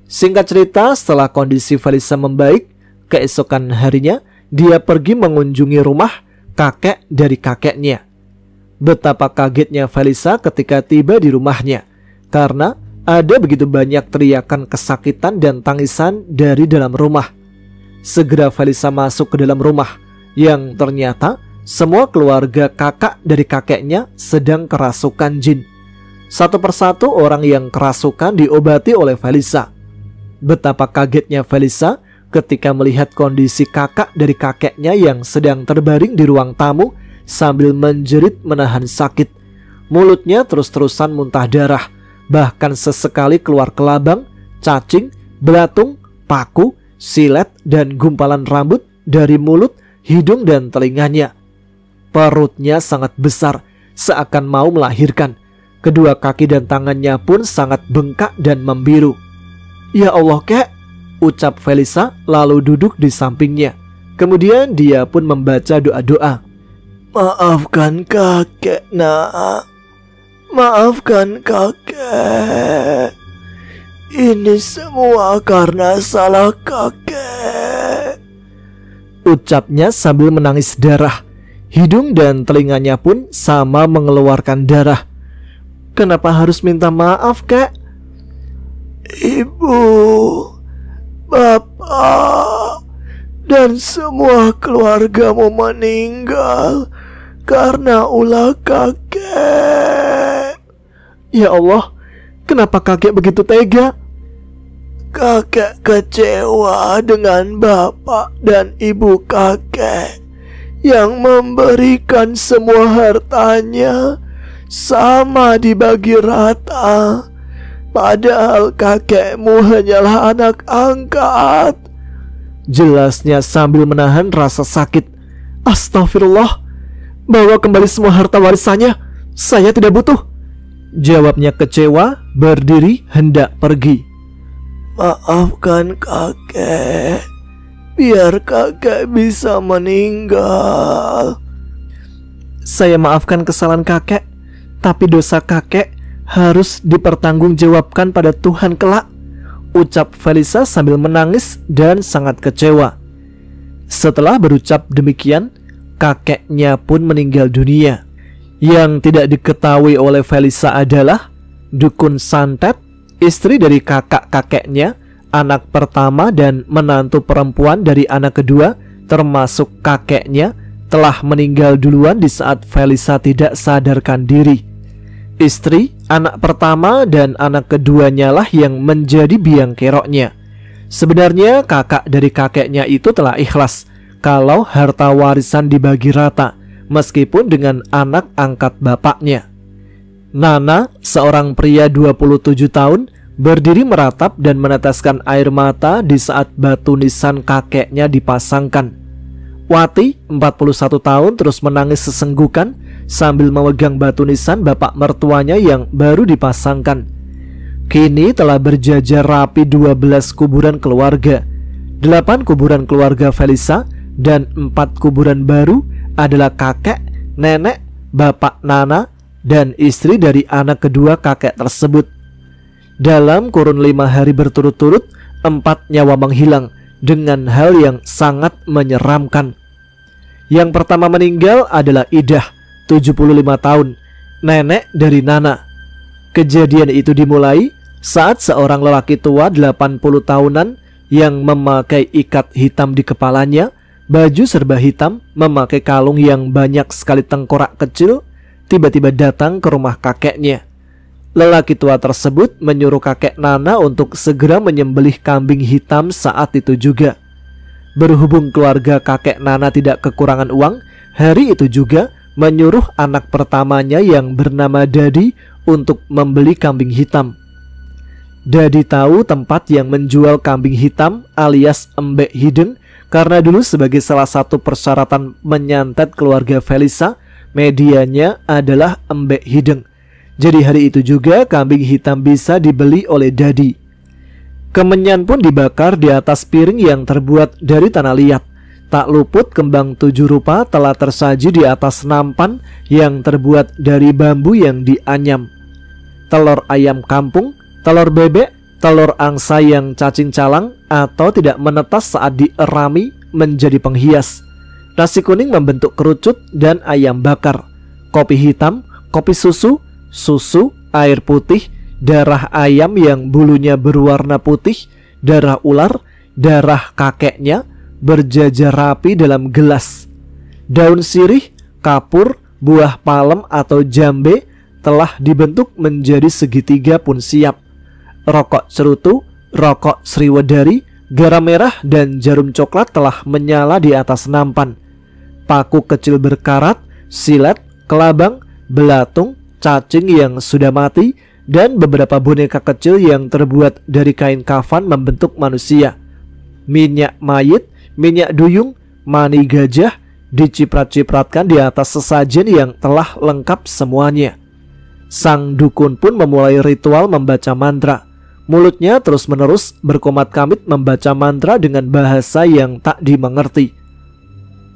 Singkat cerita, setelah kondisi Felisa membaik, keesokan harinya dia pergi mengunjungi rumah kakek dari kakeknya. Betapa kagetnya Felisa ketika tiba di rumahnya, karena ada begitu banyak teriakan kesakitan dan tangisan dari dalam rumah. Segera Felisa masuk ke dalam rumah, yang ternyata semua keluarga kakak dari kakeknya sedang kerasukan jin. Satu persatu orang yang kerasukan diobati oleh Felisa. Betapa kagetnya Felisa ketika melihat kondisi kakak dari kakeknya yang sedang terbaring di ruang tamu sambil menjerit menahan sakit. Mulutnya terus-terusan muntah darah, bahkan sesekali keluar kelabang, cacing, belatung, paku, silet, dan gumpalan rambut dari mulut, hidung, dan telinganya. Perutnya sangat besar, seakan mau melahirkan. Kedua kaki dan tangannya pun sangat bengkak dan membiru. Ya Allah kek, ucap Felisa lalu duduk di sampingnya. Kemudian dia pun membaca doa-doa. Maafkan kakek nak, maafkan kakek. Ini semua karena salah kakek, ucapnya sambil menangis darah. Hidung dan telinganya pun sama mengeluarkan darah. Kenapa harus minta maaf kek? Ibu, bapak, dan semua keluargamu meninggal karena ulah kakek. Ya Allah, kenapa kakek begitu tega? Kakek kecewa dengan bapak dan ibu kakek yang memberikan semua hartanya sama dibagi rata. Padahal kakekmu hanyalah anak angkat, jelasnya sambil menahan rasa sakit. Astagfirullah, bawa kembali semua harta warisannya, saya tidak butuh, jawabnya kecewa, berdiri hendak pergi. Maafkan kakek, biar kakek bisa meninggal. Saya maafkan kesalahan kakek, tapi dosa kakek harus dipertanggungjawabkan pada Tuhan kelak, ucap Felisa sambil menangis dan sangat kecewa. Setelah berucap demikian, kakeknya pun meninggal dunia. Yang tidak diketahui oleh Felisa adalah dukun santet, istri dari kakak-kakeknya, anak pertama dan menantu perempuan dari anak kedua, termasuk kakeknya, telah meninggal duluan di saat Felisa tidak sadarkan diri. Istri, anak pertama, dan anak keduanya lah yang menjadi biang keroknya. Sebenarnya kakak dari kakeknya itu telah ikhlas kalau harta warisan dibagi rata, meskipun dengan anak angkat bapaknya. Nana, seorang pria 27 tahun, berdiri meratap dan meneteskan air mata di saat batu nisan kakeknya dipasangkan. Wati, 41 tahun, terus menangis sesenggukan sambil memegang batu nisan bapak mertuanya yang baru dipasangkan. Kini telah berjajar rapi 12 kuburan keluarga. 8 kuburan keluarga Felisa dan 4 kuburan baru adalah kakek, nenek, bapak Nana, dan istri dari anak kedua kakek tersebut. Dalam kurun 5 hari berturut-turut, 4 nyawa menghilang dengan hal yang sangat menyeramkan. Yang pertama meninggal adalah Idah, 75 tahun, nenek dari Nana. Kejadian itu dimulai saat seorang lelaki tua 80 tahunan yang memakai ikat hitam di kepalanya, baju serba hitam, memakai kalung yang banyak sekali tengkorak kecil, tiba-tiba datang ke rumah kakeknya. Lelaki tua tersebut menyuruh kakek Nana untuk segera menyembelih kambing hitam saat itu juga. Berhubung keluarga kakek Nana tidak kekurangan uang, hari itu juga menyuruh anak pertamanya yang bernama Dadi untuk membeli kambing hitam. Dadi tahu tempat yang menjual kambing hitam alias embek hideng karena dulu sebagai salah satu persyaratan menyantet keluarga Felisa, medianya adalah embek hideng. Jadi hari itu juga kambing hitam bisa dibeli oleh Dadi. Kemenyan pun dibakar di atas piring yang terbuat dari tanah liat. Tak luput kembang 7 rupa telah tersaji di atas nampan yang terbuat dari bambu yang dianyam. Telur ayam kampung, telur bebek, telur angsa yang cacing calang atau tidak menetas saat dierami menjadi penghias. Nasi kuning membentuk kerucut dan ayam bakar. Kopi hitam, kopi susu, susu, air putih, darah ayam yang bulunya berwarna putih, darah ular, darah kakeknya berjajar rapi dalam gelas. Daun sirih, kapur, buah palem atau jambe telah dibentuk menjadi segitiga pun siap. Rokok cerutu, rokok sriwedari, garam merah dan jarum coklat telah menyala di atas nampan. Paku kecil berkarat, silet, kelabang, belatung, cacing yang sudah mati, dan beberapa boneka kecil yang terbuat dari kain kafan membentuk manusia. Minyak mayit, minyak duyung, mani gajah diciprat-cipratkan di atas sesajen yang telah lengkap semuanya. Sang dukun pun memulai ritual membaca mantra. Mulutnya terus-menerus berkomat-kamit membaca mantra dengan bahasa yang tak dimengerti.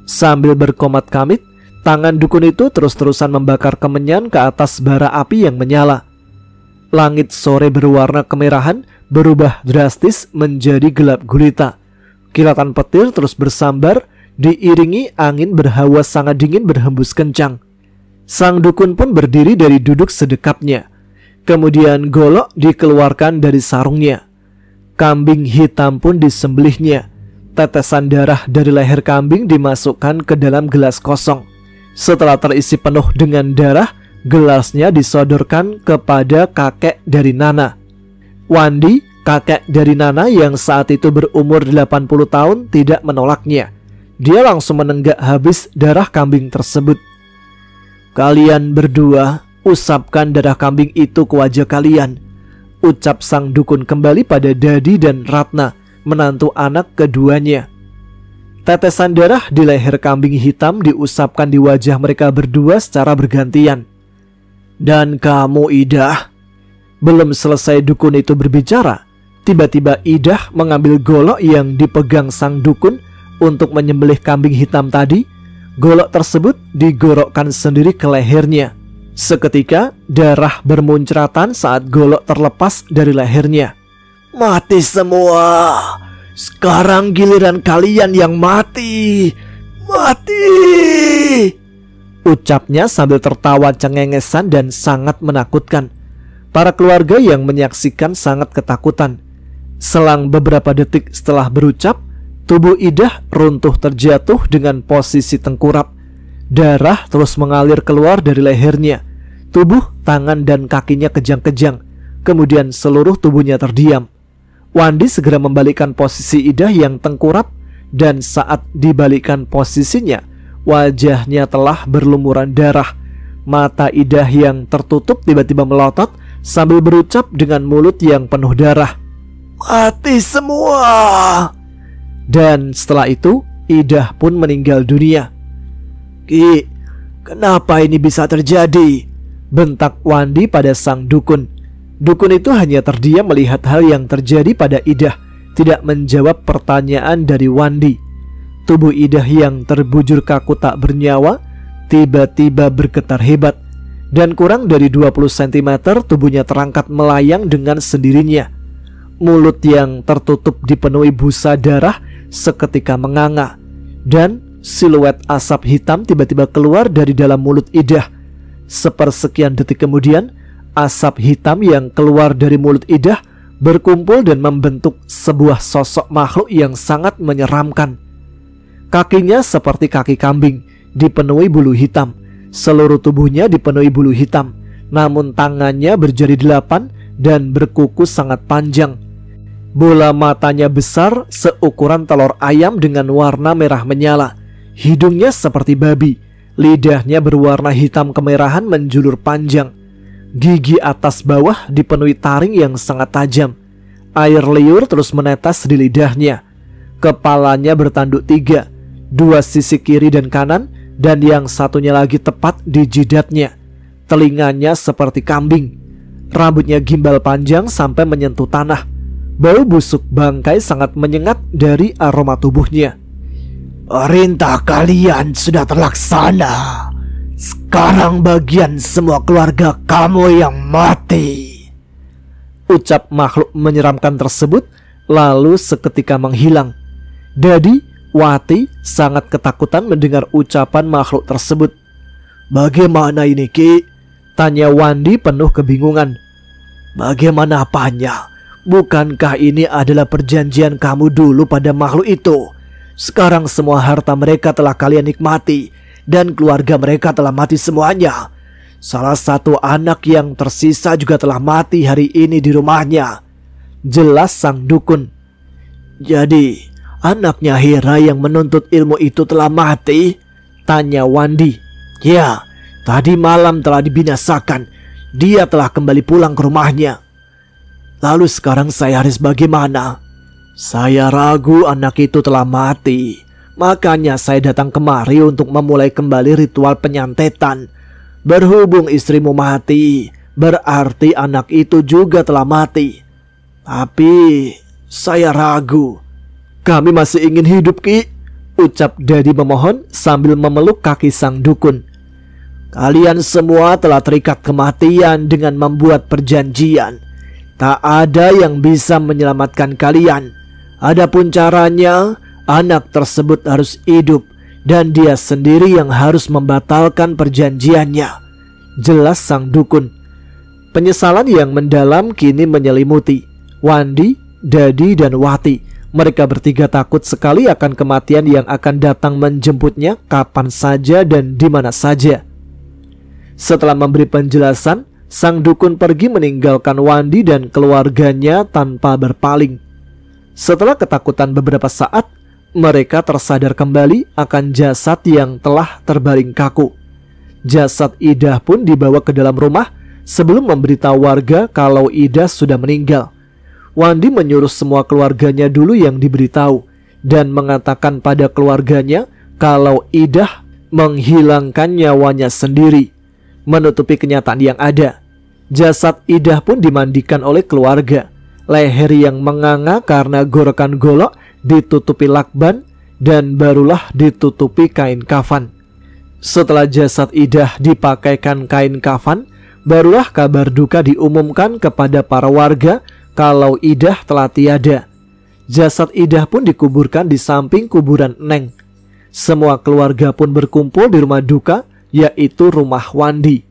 Sambil berkomat-kamit, tangan dukun itu terus-terusan membakar kemenyan ke atas bara api yang menyala. Langit sore berwarna kemerahan berubah drastis menjadi gelap gulita. Kilatan petir terus bersambar, diiringi angin berhawa sangat dingin berhembus kencang. Sang dukun pun berdiri dari duduk sedekapnya. Kemudian golok dikeluarkan dari sarungnya. Kambing hitam pun disembelihnya. Tetesan darah dari leher kambing dimasukkan ke dalam gelas kosong. Setelah terisi penuh dengan darah, gelasnya disodorkan kepada kakek dari Nana. Wandi, kakek dari Nana yang saat itu berumur 80 tahun, tidak menolaknya. Dia langsung menenggak habis darah kambing tersebut. "Kalian berdua, usapkan darah kambing itu ke wajah kalian," ucap sang dukun kembali pada Dadi dan Ratna, menantu anak keduanya. Tetesan darah di leher kambing hitam diusapkan di wajah mereka berdua secara bergantian. "Dan kamu, Idah." Belum selesai dukun itu berbicara, tiba-tiba Idah mengambil golok yang dipegang sang dukun untuk menyembelih kambing hitam tadi. Golok tersebut digorokkan sendiri ke lehernya. Seketika darah bermuncratan saat golok terlepas dari lehernya. "Mati semua. Sekarang giliran kalian yang mati. Mati!" ucapnya sambil tertawa cengengesan dan sangat menakutkan. Para keluarga yang menyaksikan sangat ketakutan. Selang beberapa detik setelah berucap, tubuh Idah runtuh terjatuh dengan posisi tengkurap. Darah terus mengalir keluar dari lehernya. Tubuh, tangan dan kakinya kejang-kejang. Kemudian seluruh tubuhnya terdiam. Wandi segera membalikkan posisi Idah yang tengkurap, dan saat dibalikkan posisinya, wajahnya telah berlumuran darah. Mata Idah yang tertutup tiba-tiba melotot sambil berucap dengan mulut yang penuh darah, "Mati semua!" Dan setelah itu Idah pun meninggal dunia. "Ki, kenapa ini bisa terjadi?" bentak Wandi pada sang dukun. Dukun itu hanya terdiam melihat hal yang terjadi pada Idah, tidak menjawab pertanyaan dari Wandi. Tubuh Idah yang terbujur kaku tak bernyawa tiba-tiba bergetar hebat, dan kurang dari 20 cm tubuhnya terangkat melayang dengan sendirinya. Mulut yang tertutup dipenuhi busa darah seketika menganga, dan siluet asap hitam tiba-tiba keluar dari dalam mulut Idah. Sepersekian detik kemudian, asap hitam yang keluar dari mulut Idah berkumpul dan membentuk sebuah sosok makhluk yang sangat menyeramkan. Kakinya seperti kaki kambing, dipenuhi bulu hitam. Seluruh tubuhnya dipenuhi bulu hitam, namun tangannya berjari 8 dan berkuku sangat panjang. Bola matanya besar seukuran telur ayam dengan warna merah menyala. Hidungnya seperti babi, lidahnya berwarna hitam kemerahan menjulur panjang. Gigi atas bawah dipenuhi taring yang sangat tajam. Air liur terus menetes di lidahnya. Kepalanya bertanduk 3, 2 sisi kiri dan kanan, dan yang satunya lagi tepat di jidatnya. Telinganya seperti kambing. Rambutnya gimbal panjang sampai menyentuh tanah. Bau busuk bangkai sangat menyengat dari aroma tubuhnya. Perintah kalian sudah terlaksana. Sekarang bagian semua keluarga kamu yang mati, ucap makhluk menyeramkan tersebut, lalu seketika menghilang. Dadi, Wati sangat ketakutan mendengar ucapan makhluk tersebut. Bagaimana ini, Ki? Tanya Wandi penuh kebingungan. Bagaimana apanya? Bukankah ini adalah perjanjian kamu dulu pada makhluk itu? Sekarang semua harta mereka telah kalian nikmati, dan keluarga mereka telah mati semuanya. Salah satu anak yang tersisa juga telah mati hari ini di rumahnya, jelas sang dukun. Jadi, anaknya Hera yang menuntut ilmu itu telah mati? Tanya Wandi. Ya, tadi malam telah dibinasakan. Dia telah kembali pulang ke rumahnya. Lalu sekarang saya harus bagaimana? Saya ragu anak itu telah mati. Makanya saya datang kemari untuk memulai kembali ritual penyantetan. Berhubung istrimu mati, berarti anak itu juga telah mati. Tapi saya ragu. Kami masih ingin hidup, Ki, ucap Dadi memohon sambil memeluk kaki sang dukun. Kalian semua telah terikat kematian dengan membuat perjanjian. Tak ada yang bisa menyelamatkan kalian. Adapun caranya, anak tersebut harus hidup dan dia sendiri yang harus membatalkan perjanjiannya, jelas sang dukun. Penyesalan yang mendalam kini menyelimuti Wandi, Dadi, dan Wati. Mereka bertiga takut sekali akan kematian yang akan datang menjemputnya kapan saja dan di mana saja. Setelah memberi penjelasan, sang dukun pergi meninggalkan Wandi dan keluarganya tanpa berpaling. Setelah ketakutan beberapa saat, mereka tersadar kembali akan jasad yang telah terbaring kaku. Jasad Idah pun dibawa ke dalam rumah sebelum memberitahu warga kalau Idah sudah meninggal. Wandi menyuruh semua keluarganya dulu yang diberitahu dan mengatakan pada keluarganya kalau Idah menghilangkan nyawanya sendiri, menutupi kenyataan yang ada. Jasad Idah pun dimandikan oleh keluarga. Leher yang menganga karena gorokan golok ditutupi lakban dan barulah ditutupi kain kafan. Setelah jasad Idah dipakaikan kain kafan, barulah kabar duka diumumkan kepada para warga kalau Idah telah tiada. Jasad Idah pun dikuburkan di samping kuburan Neng. Semua keluarga pun berkumpul di rumah duka, yaitu rumah Wandi.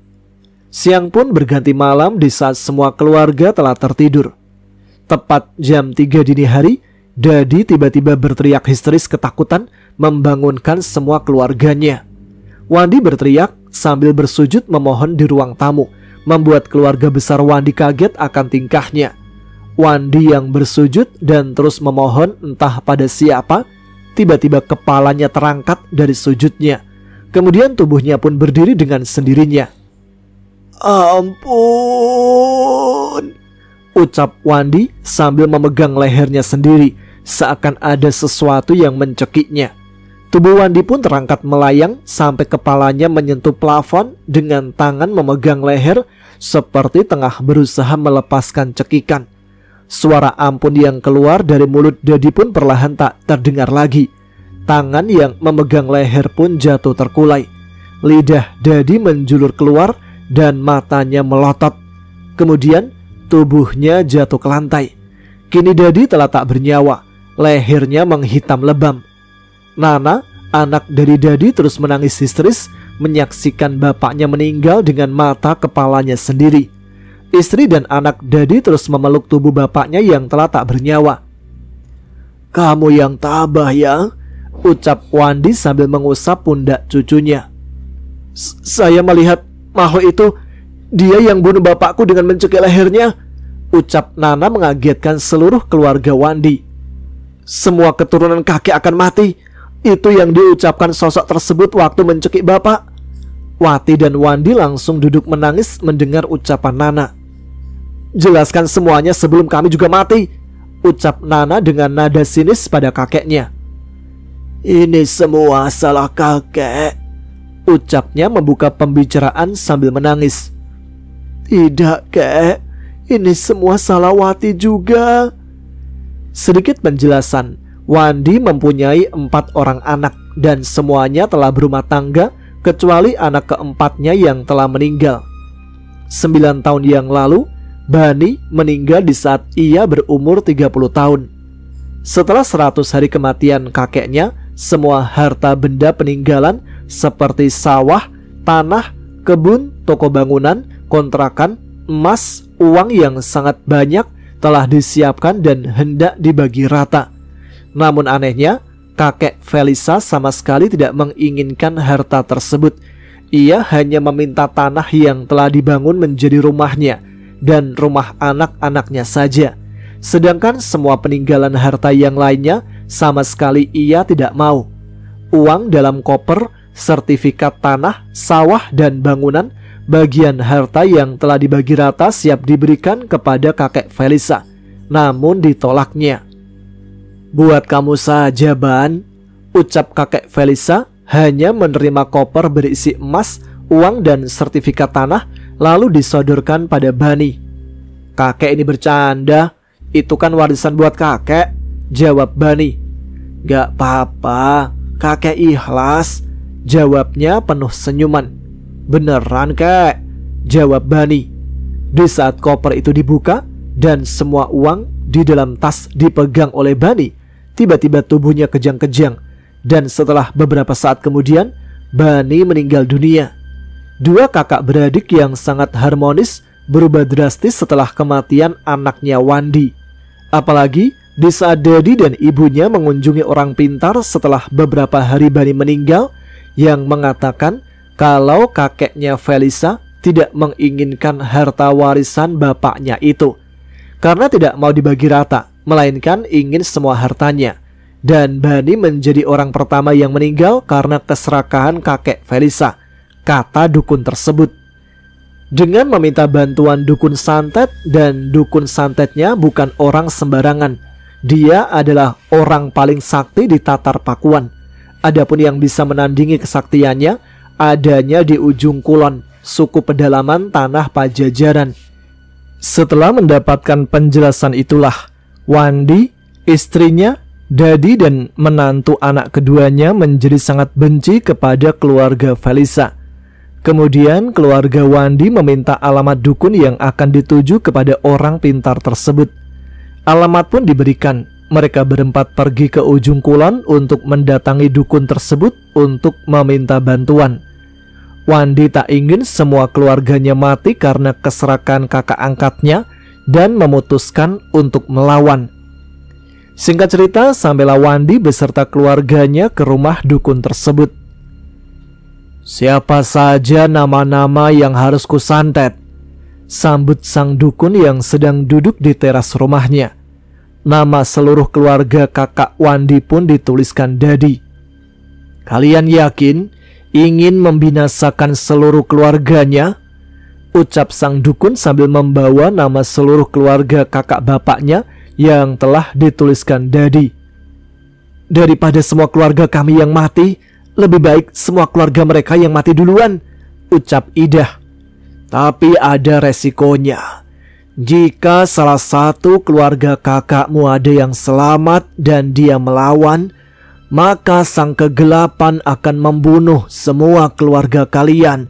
Siang pun berganti malam di saat semua keluarga telah tertidur. Tepat jam 3 dini hari, Dadi tiba-tiba berteriak histeris ketakutan membangunkan semua keluarganya. Wandi berteriak sambil bersujud memohon di ruang tamu, membuat keluarga besar Wandi kaget akan tingkahnya. Wandi yang bersujud dan terus memohon entah pada siapa, tiba-tiba kepalanya terangkat dari sujudnya. Kemudian tubuhnya pun berdiri dengan sendirinya. Ampun, ucap Wandi sambil memegang lehernya sendiri, seakan ada sesuatu yang mencekiknya. Tubuh Wandi pun terangkat melayang sampai kepalanya menyentuh plafon dengan tangan memegang leher seperti tengah berusaha melepaskan cekikan. Suara ampun yang keluar dari mulut Dadi pun perlahan tak terdengar lagi. Tangan yang memegang leher pun jatuh terkulai. Lidah Dadi menjulur keluar dan matanya melotot. Kemudian tubuhnya jatuh ke lantai. Kini Dadi telah tak bernyawa. Lehernya menghitam lebam. Nana, anak dari Dadi, terus menangis histeris menyaksikan bapaknya meninggal dengan mata kepalanya sendiri. Istri dan anak Dadi terus memeluk tubuh bapaknya yang telah tak bernyawa. "Kamu yang tabah ya," ucap Wandi sambil mengusap pundak cucunya. Saya melihat makhluk itu. Dia yang bunuh bapakku dengan mencekik lehernya," ucap Nana mengagetkan seluruh keluarga Wandi. "Semua keturunan kakek akan mati. Itu yang diucapkan sosok tersebut waktu mencekik bapak." Wati dan Wandi langsung duduk menangis mendengar ucapan Nana. "Jelaskan semuanya sebelum kami juga mati," ucap Nana dengan nada sinis pada kakeknya. "Ini semua salah kakek," ucapnya membuka pembicaraan sambil menangis. "Tidak, kek. Ini semua salah Wati juga." Sedikit penjelasan. Wandi mempunyai 4 orang anak dan semuanya telah berumah tangga kecuali anak keempatnya yang telah meninggal. 9 tahun yang lalu, Bani meninggal di saat ia berumur 30 tahun. Setelah 100 hari kematian kakeknya, semua harta benda peninggalan seperti sawah, tanah, kebun, toko bangunan, kontrakan, emas, uang yang sangat banyak telah disiapkan dan hendak dibagi rata. Namun anehnya, kakek Felisa sama sekali tidak menginginkan harta tersebut. Ia hanya meminta tanah yang telah dibangun menjadi rumahnya dan rumah anak-anaknya saja. Sedangkan semua peninggalan harta yang lainnya sama sekali ia tidak mau. Uang dalam koper, sertifikat tanah, sawah, dan bangunan, bagian harta yang telah dibagi rata siap diberikan kepada kakek Felisa. Namun ditolaknya. "Buat kamu saja, Ban," ucap kakek Felisa, hanya menerima koper berisi emas, uang, dan sertifikat tanah, lalu disodorkan pada Bani. "Kakek ini bercanda. Itu kan warisan buat kakek," jawab Bani. "Gak apa-apa, kakek ikhlas," jawabnya penuh senyuman. "Beneran, kek?" jawab Bani. Di saat koper itu dibuka dan semua uang di dalam tas dipegang oleh Bani, tiba-tiba tubuhnya kejang-kejang. Dan setelah beberapa saat kemudian, Bani meninggal dunia. 2 kakak beradik yang sangat harmonis berubah drastis setelah kematian anaknya Wandi. Apalagi di saat Dadi dan ibunya mengunjungi orang pintar setelah beberapa hari Bani meninggal, yang mengatakan kalau kakeknya Felisa tidak menginginkan harta warisan bapaknya itu karena tidak mau dibagi rata, melainkan ingin semua hartanya. Dan Bani menjadi orang pertama yang meninggal karena keserakahan kakek Felisa, kata dukun tersebut. Dengan meminta bantuan dukun santet, dan dukun santetnya bukan orang sembarangan. Dia adalah orang paling sakti di Tatar Pakuan. Adapun yang bisa menandingi kesaktiannya adanya di ujung kulon, suku pedalaman tanah Pajajaran. Setelah mendapatkan penjelasan itulah, Wandi, istrinya, Dadi, dan menantu anak keduanya menjadi sangat benci kepada keluarga Felisa. Kemudian keluarga Wandi meminta alamat dukun yang akan dituju kepada orang pintar tersebut. Alamat pun diberikan. Mereka berempat pergi ke ujung kulon untuk mendatangi dukun tersebut untuk meminta bantuan. Wandi tak ingin semua keluarganya mati karena keserakan kakak angkatnya dan memutuskan untuk melawan. Singkat cerita, sampailah Wandi beserta keluarganya ke rumah dukun tersebut. "Siapa saja nama-nama yang harus kusantet?" sambut sang dukun yang sedang duduk di teras rumahnya. Nama seluruh keluarga kakak Wandi pun dituliskan Dadi. "Kalian yakin ingin membinasakan seluruh keluarganya?" ucap sang dukun sambil membawa nama seluruh keluarga kakak bapaknya yang telah dituliskan Dadi. Daripada semua keluarga kami yang mati, lebih baik semua keluarga mereka yang mati duluan, ucap Idah. Tapi ada resikonya. Jika salah satu keluarga kakakmu ada yang selamat dan dia melawan, maka sang kegelapan akan membunuh semua keluarga kalian,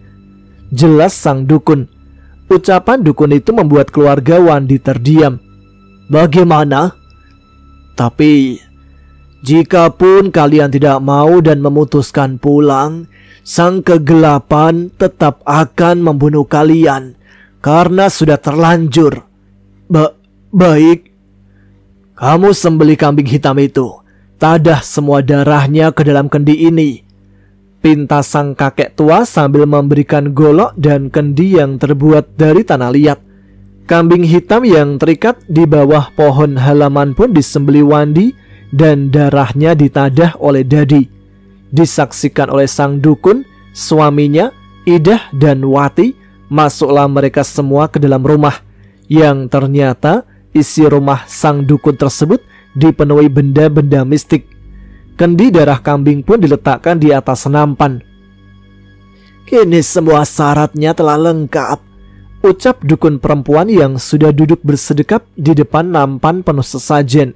jelas sang dukun. Ucapan dukun itu membuat keluarga Wandi terdiam. Bagaimana? Tapi jikapun kalian tidak mau dan memutuskan pulang, sang kegelapan tetap akan membunuh kalian karena sudah terlanjur. Baik. Kamu sembelih kambing hitam itu, tadah semua darahnya ke dalam kendi ini, pinta sang kakek tua sambil memberikan golok dan kendi yang terbuat dari tanah liat. Kambing hitam yang terikat di bawah pohon halaman pun disembelih Wandi dan darahnya ditadah oleh Dadi. Disaksikan oleh sang dukun, suaminya, Idah dan Wati. Masuklah mereka semua ke dalam rumah, yang ternyata isi rumah sang dukun tersebut dipenuhi benda-benda mistik. Kendi darah kambing pun diletakkan di atas nampan. Kini semua syaratnya telah lengkap, ucap dukun perempuan yang sudah duduk bersedekap di depan nampan penuh sesajen.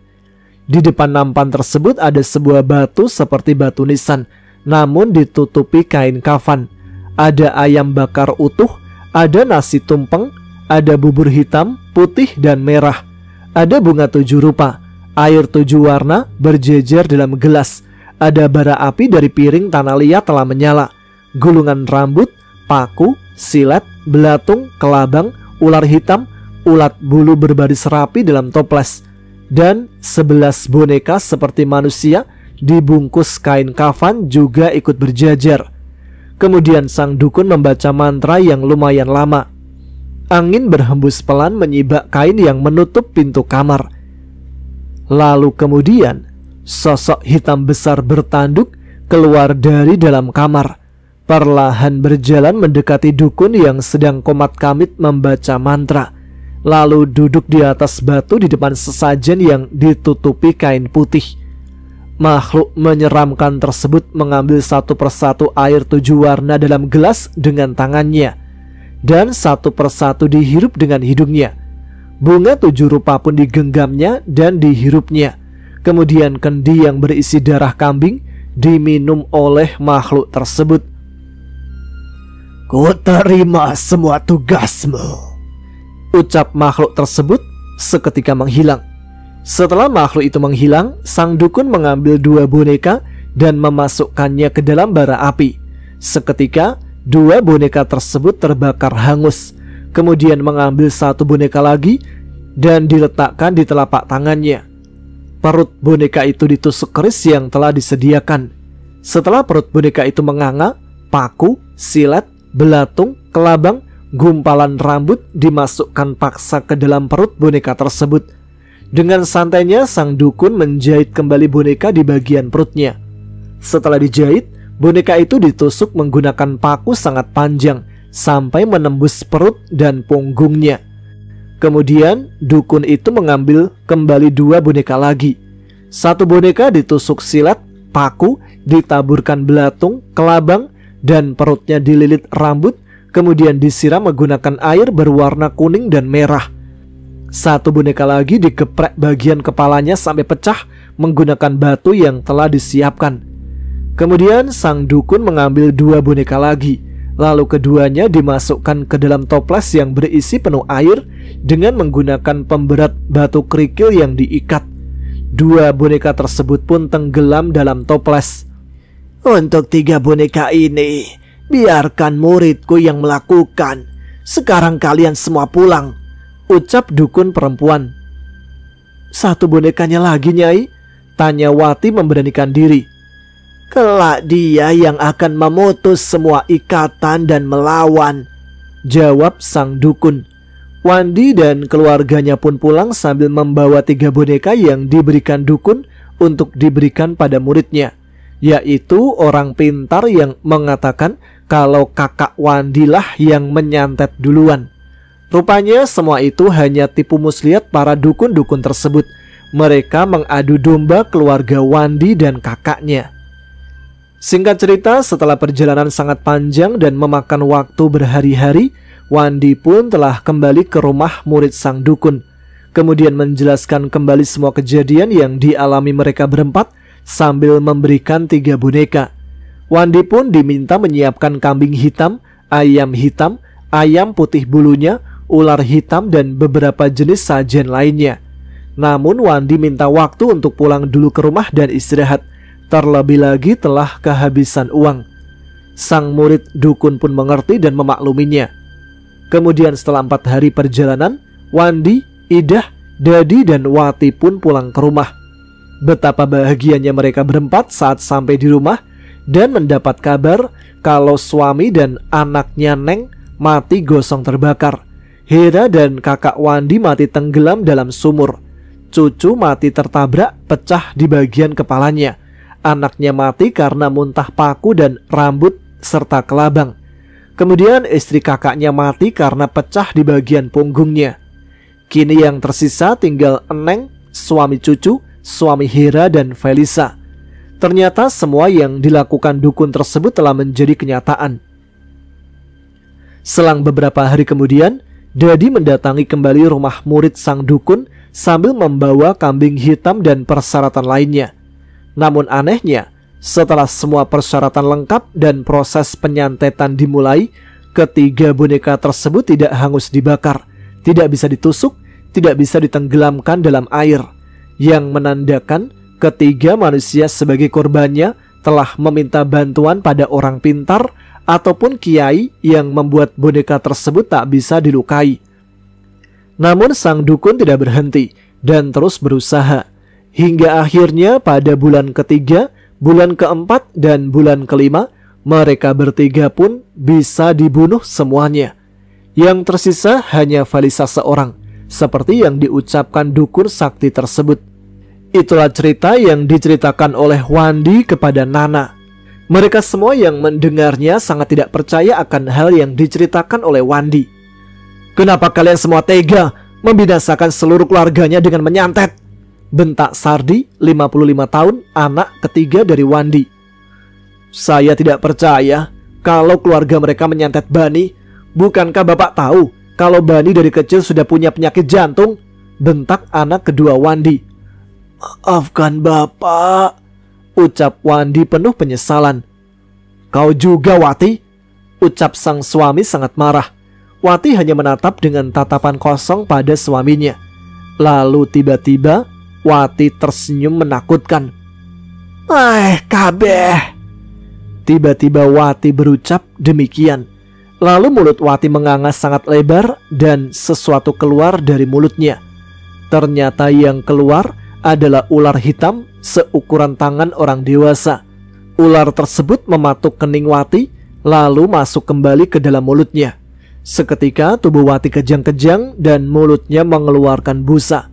Di depan nampan tersebut ada sebuah batu seperti batu nisan, namun ditutupi kain kafan. Ada ayam bakar utuh, ada nasi tumpeng, ada bubur hitam, putih, dan merah. Ada bunga 7 rupa, air 7 warna berjejer dalam gelas. Ada bara api dari piring tanah liat telah menyala. Gulungan rambut, paku, silet, belatung, kelabang, ular hitam, ulat bulu berbaris rapi dalam toples, dan 11 boneka seperti manusia dibungkus kain kafan juga ikut berjajar. Kemudian sang dukun membaca mantra yang lumayan lama. Angin berhembus pelan menyibak kain yang menutup pintu kamar. Lalu kemudian sosok hitam besar bertanduk keluar dari dalam kamar, perlahan berjalan mendekati dukun yang sedang komat kamit membaca mantra, lalu duduk di atas batu di depan sesajen yang ditutupi kain putih. Makhluk menyeramkan tersebut mengambil satu persatu air 7 warna dalam gelas dengan tangannya, dan satu persatu dihirup dengan hidungnya. Bunga 7 rupa pun digenggamnya dan dihirupnya. Kemudian kendi yang berisi darah kambing diminum oleh makhluk tersebut. Ku terima semua tugasmu, ucap makhluk tersebut seketika menghilang. Setelah makhluk itu menghilang, sang dukun mengambil 2 boneka dan memasukkannya ke dalam bara api. Seketika 2 boneka tersebut terbakar hangus. Kemudian mengambil 1 boneka lagi dan diletakkan di telapak tangannya. Perut boneka itu ditusuk keris yang telah disediakan. Setelah perut boneka itu menganga, paku, silet, belatung, kelabang, gumpalan rambut dimasukkan paksa ke dalam perut boneka tersebut. Dengan santainya sang dukun menjahit kembali boneka di bagian perutnya. Setelah dijahit, boneka itu ditusuk menggunakan paku sangat panjang sampai menembus perut dan punggungnya. Kemudian dukun itu mengambil kembali 2 boneka lagi. 1 boneka ditusuk silet, paku, ditaburkan belatung, kelabang, dan perutnya dililit rambut, kemudian disiram menggunakan air berwarna kuning dan merah. 1 boneka lagi dikeprek bagian kepalanya sampai pecah menggunakan batu yang telah disiapkan. Kemudian sang dukun mengambil 2 boneka lagi, lalu keduanya dimasukkan ke dalam toples yang berisi penuh air dengan menggunakan pemberat batu kerikil yang diikat. 2 boneka tersebut pun tenggelam dalam toples. Untuk 3 boneka ini, biarkan muridku yang melakukan. Sekarang kalian semua pulang, ucap dukun perempuan. 1 bonekanya lagi, Nyai? Tanya Wati memberanikan diri. Kelak dia yang akan memutus semua ikatan dan melawan, jawab sang dukun. Wandi dan keluarganya pun pulang sambil membawa 3 boneka yang diberikan dukun untuk diberikan pada muridnya, yaitu orang pintar yang mengatakan kalau kakak Wandilah yang menyantet duluan. Rupanya semua itu hanya tipu muslihat para dukun-dukun tersebut. mereka mengadu domba keluarga Wandi dan kakaknya. Singkat cerita, setelah perjalanan sangat panjang dan memakan waktu berhari-hari, Wandi pun telah kembali ke rumah murid sang dukun. Kemudian menjelaskan kembali semua kejadian yang dialami mereka berempat sambil memberikan 3 boneka. Wandi pun diminta menyiapkan kambing hitam, ayam putih bulunya, ular hitam, dan beberapa jenis sajian lainnya. Namun Wandi minta waktu untuk pulang dulu ke rumah dan istirahat. Terlebih lagi telah kehabisan uang. Sang murid dukun pun mengerti dan memakluminya. Kemudian setelah 4 hari perjalanan, Wandi, Idah, Dadi, dan Wati pun pulang ke rumah. Betapa bahagianya mereka berempat saat sampai di rumah dan mendapat kabar kalau suami dan anaknya Neng mati gosong terbakar. Hera dan kakak Wandi mati tenggelam dalam sumur. Cucu mati tertabrak pecah di bagian kepalanya. Anaknya mati karena muntah paku dan rambut serta kelabang. Kemudian istri kakaknya mati karena pecah di bagian punggungnya. Kini yang tersisa tinggal Eneng, suami cucu, suami Hera, dan Felisa. Ternyata semua yang dilakukan dukun tersebut telah menjadi kenyataan. Selang beberapa hari kemudian, Dadi mendatangi kembali rumah murid sang dukun sambil membawa kambing hitam dan persyaratan lainnya. Namun anehnya, setelah semua persyaratan lengkap dan proses penyantetan dimulai, ketiga boneka tersebut tidak hangus dibakar, tidak bisa ditusuk, tidak bisa ditenggelamkan dalam air, yang menandakan ketiga manusia sebagai korbannya telah meminta bantuan pada orang pintar ataupun kiai yang membuat boneka tersebut tak bisa dilukai. Namun sang dukun tidak berhenti dan terus berusaha. Hingga akhirnya pada bulan ketiga, bulan keempat, dan bulan kelima, mereka bertiga pun bisa dibunuh semuanya. Yang tersisa hanya Felisa seorang, seperti yang diucapkan dukun sakti tersebut. Itulah cerita yang diceritakan oleh Wandi kepada Nana. Mereka semua yang mendengarnya sangat tidak percaya akan hal yang diceritakan oleh Wandi. "Kenapa kalian semua tega membinasakan seluruh keluarganya dengan menyantet?" bentak Sardi, 55 tahun, anak ketiga dari Wandi. "Saya tidak percaya kalau keluarga mereka menyantet Bani. Bukankah Bapak tahu kalau Bani dari kecil sudah punya penyakit jantung?" bentak anak kedua Wandi. "Maafkan Bapak," ucap Wandi penuh penyesalan. "Kau juga, Wati?" ucap sang suami sangat marah. Wati hanya menatap dengan tatapan kosong pada suaminya. Lalu tiba-tiba Wati tersenyum menakutkan. Kabeh." Tiba-tiba Wati berucap demikian. Lalu mulut Wati menganga sangat lebar dan sesuatu keluar dari mulutnya. Ternyata yang keluar adalah ular hitam seukuran tangan orang dewasa. Ular tersebut mematuk kening Wati lalu masuk kembali ke dalam mulutnya. Seketika tubuh Wati kejang-kejang dan mulutnya mengeluarkan busa.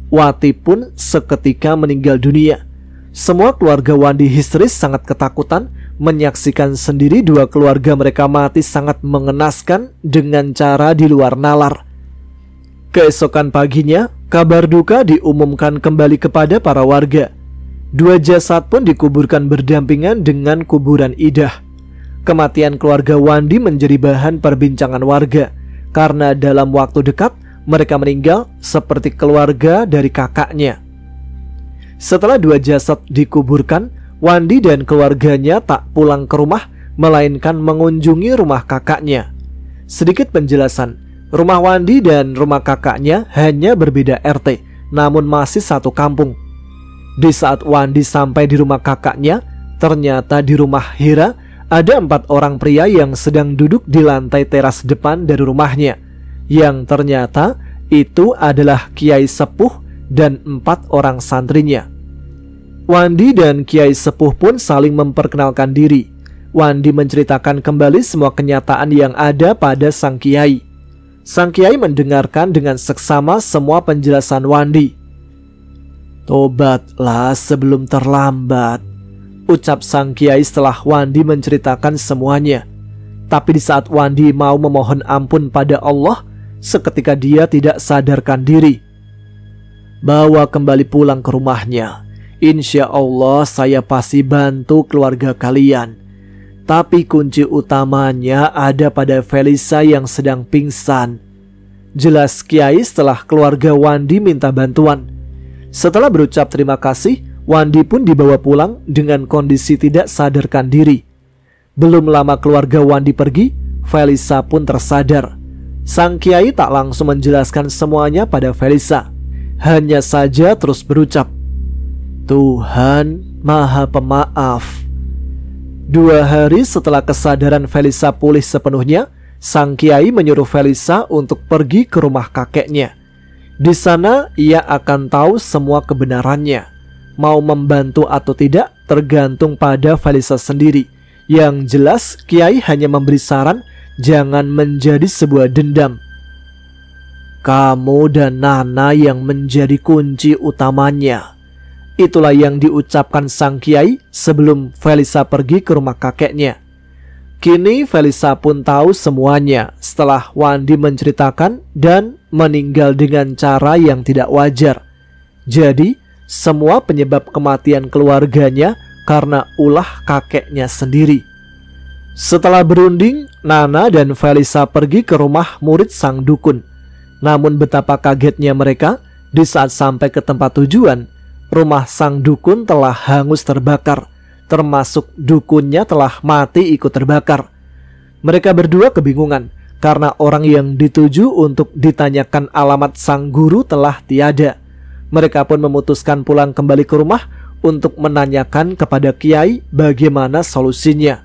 Wati pun seketika meninggal dunia. Semua keluarga Wandi histeris sangat ketakutan menyaksikan sendiri dua keluarga mereka mati sangat mengenaskan dengan cara di luar nalar. Keesokan paginya, kabar duka diumumkan kembali kepada para warga. 2 jasad pun dikuburkan berdampingan dengan kuburan Idah. Kematian keluarga Wandi menjadi bahan perbincangan warga karena dalam waktu dekat mereka meninggal seperti keluarga dari kakaknya. Setelah 2 jasad dikuburkan, Wandi dan keluarganya tak pulang ke rumah melainkan mengunjungi rumah kakaknya. Sedikit penjelasan, rumah Wandi dan rumah kakaknya hanya berbeda RT, namun masih satu kampung. Di saat Wandi sampai di rumah kakaknya, ternyata di rumah Hera ada 4 orang pria yang sedang duduk di lantai teras depan dari rumahnya, yang ternyata itu adalah Kiai Sepuh dan 4 orang santrinya. Wandi dan Kiai Sepuh pun saling memperkenalkan diri. Wandi menceritakan kembali semua kenyataan yang ada pada sang Kiai. Sang Kiai mendengarkan dengan seksama semua penjelasan Wandi. "Tobatlah sebelum terlambat," ucap sang Kiai setelah Wandi menceritakan semuanya. Tapi di saat Wandi mau memohon ampun pada Allah, seketika dia tidak sadarkan diri. Bawa kembali pulang ke rumahnya. Insya Allah saya pasti bantu keluarga kalian. Tapi kunci utamanya ada pada Felisa yang sedang pingsan. Jelas Kiai setelah keluarga Wandi minta bantuan. Setelah berucap terima kasih, Wandi pun dibawa pulang dengan kondisi tidak sadarkan diri. Belum lama keluarga Wandi pergi, Felisa pun tersadar. Sang Kiai tak langsung menjelaskan semuanya pada Felisa. Hanya saja terus berucap, Tuhan Maha Pemaaf. 2 hari setelah kesadaran Felisa pulih sepenuhnya, sang Kiai menyuruh Felisa untuk pergi ke rumah kakeknya. Di sana ia akan tahu semua kebenarannya. Mau membantu atau tidak tergantung pada Felisa sendiri. Yang jelas Kiai hanya memberi saran jangan menjadi sebuah dendam. Kamu dan Nana yang menjadi kunci utamanya. Itulah yang diucapkan sang Kiai sebelum Felisa pergi ke rumah kakeknya. Kini Felisa pun tahu semuanya setelah Wandi menceritakan dan meninggal dengan cara yang tidak wajar. Jadi semua penyebab kematian keluarganya karena ulah kakeknya sendiri. Setelah berunding, Nana dan Felisa pergi ke rumah murid sang dukun. Namun betapa kagetnya mereka di saat sampai ke tempat tujuan, rumah sang dukun telah hangus terbakar, termasuk dukunnya telah mati ikut terbakar. Mereka berdua kebingungan karena orang yang dituju untuk ditanyakan alamat sang guru telah tiada. Mereka pun memutuskan pulang kembali ke rumah untuk menanyakan kepada Kiai bagaimana solusinya.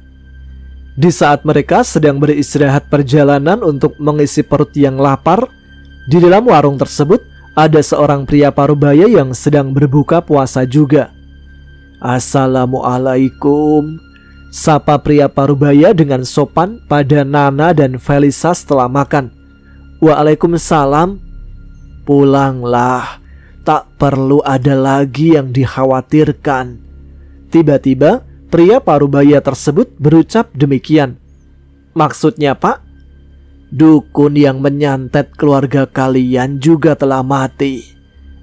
Di saat mereka sedang beristirahat perjalanan untuk mengisi perut yang lapar, di dalam warung tersebut ada seorang pria parubaya yang sedang berbuka puasa juga. Assalamualaikum, sapa pria parubaya dengan sopan pada Nana dan Felisa setelah makan. Waalaikumsalam. Pulanglah, tak perlu ada lagi yang dikhawatirkan. Tiba-tiba pria parubaya tersebut berucap demikian. Maksudnya Pak? Dukun yang menyantet keluarga kalian juga telah mati.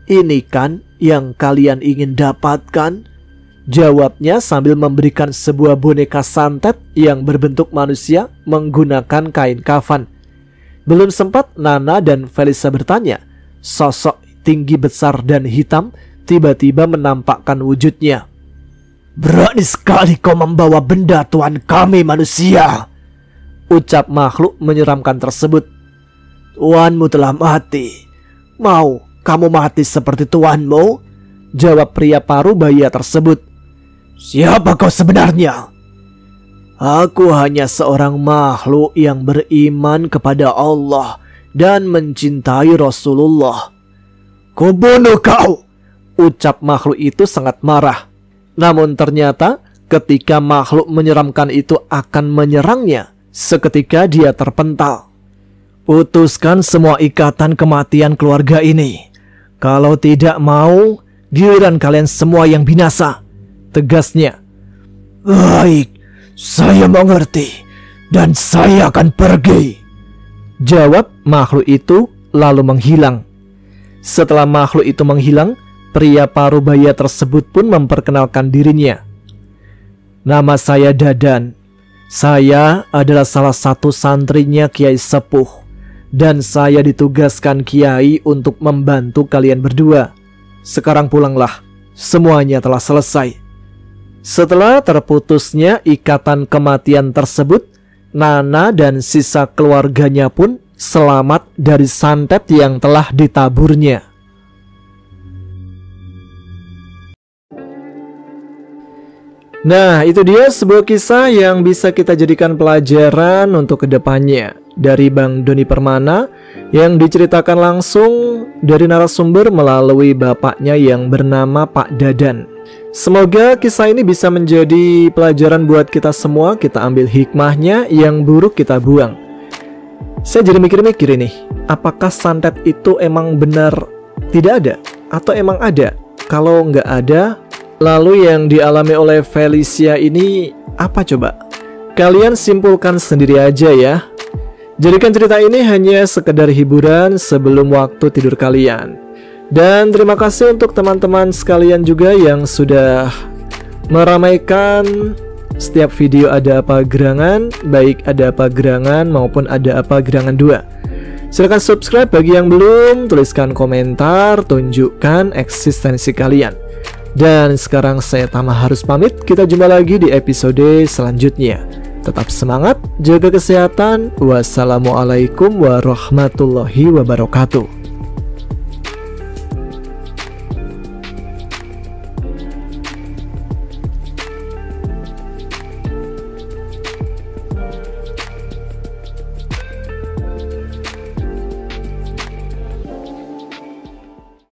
Ini kan yang kalian ingin dapatkan? Jawabnya sambil memberikan sebuah boneka santet yang berbentuk manusia menggunakan kain kafan. Belum sempat Nana dan Felisa bertanya, sosok tinggi besar dan hitam tiba-tiba menampakkan wujudnya. Berani sekali kau membawa benda Tuhan kami manusia, ucap makhluk menyeramkan tersebut. Tuanmu telah mati. Mau kamu mati seperti tuanmu? Jawab pria parubaya tersebut. Siapa kau sebenarnya? Aku hanya seorang makhluk yang beriman kepada Allah dan mencintai Rasulullah. Kubunuh kau, ucap makhluk itu sangat marah. Namun ternyata ketika makhluk menyeramkan itu akan menyerangnya, seketika dia terpental. Putuskan semua ikatan kematian keluarga ini. Kalau tidak mau, giliran kalian semua yang binasa, tegasnya. Baik, saya mengerti dan saya akan pergi, jawab makhluk itu lalu menghilang. Setelah makhluk itu menghilang, pria parubaya tersebut pun memperkenalkan dirinya. Nama saya Dadan. Saya adalah salah satu santrinya Kiai Sepuh, dan saya ditugaskan Kiai untuk membantu kalian berdua. Sekarang pulanglah, semuanya telah selesai. Setelah terputusnya ikatan kematian tersebut, Nana dan sisa keluarganya pun selamat dari santet yang telah ditaburnya. Nah, itu dia sebuah kisah yang bisa kita jadikan pelajaran untuk kedepannya dari Bang Doni Permana yang diceritakan langsung dari narasumber melalui bapaknya yang bernama Pak Dadan. Semoga kisah ini bisa menjadi pelajaran buat kita semua. Kita ambil hikmahnya, yang buruk kita buang. Saya jadi mikir-mikir ini, apakah santet itu emang benar tidak ada? Atau emang ada? Kalau nggak ada, lalu yang dialami oleh Felicia ini apa coba? Kalian simpulkan sendiri aja ya. Jadikan cerita ini hanya sekedar hiburan sebelum waktu tidur kalian. Dan terima kasih untuk teman-teman sekalian juga yang sudah meramaikan setiap video ada apa gerangan, baik ada apa gerangan maupun ada apa gerangan 2. Silahkan subscribe bagi yang belum, tuliskan komentar, tunjukkan eksistensi kalian. Dan sekarang saya Tama harus pamit, kita jumpa lagi di episode selanjutnya. Tetap semangat, jaga kesehatan. Wassalamualaikum warahmatullahi wabarakatuh.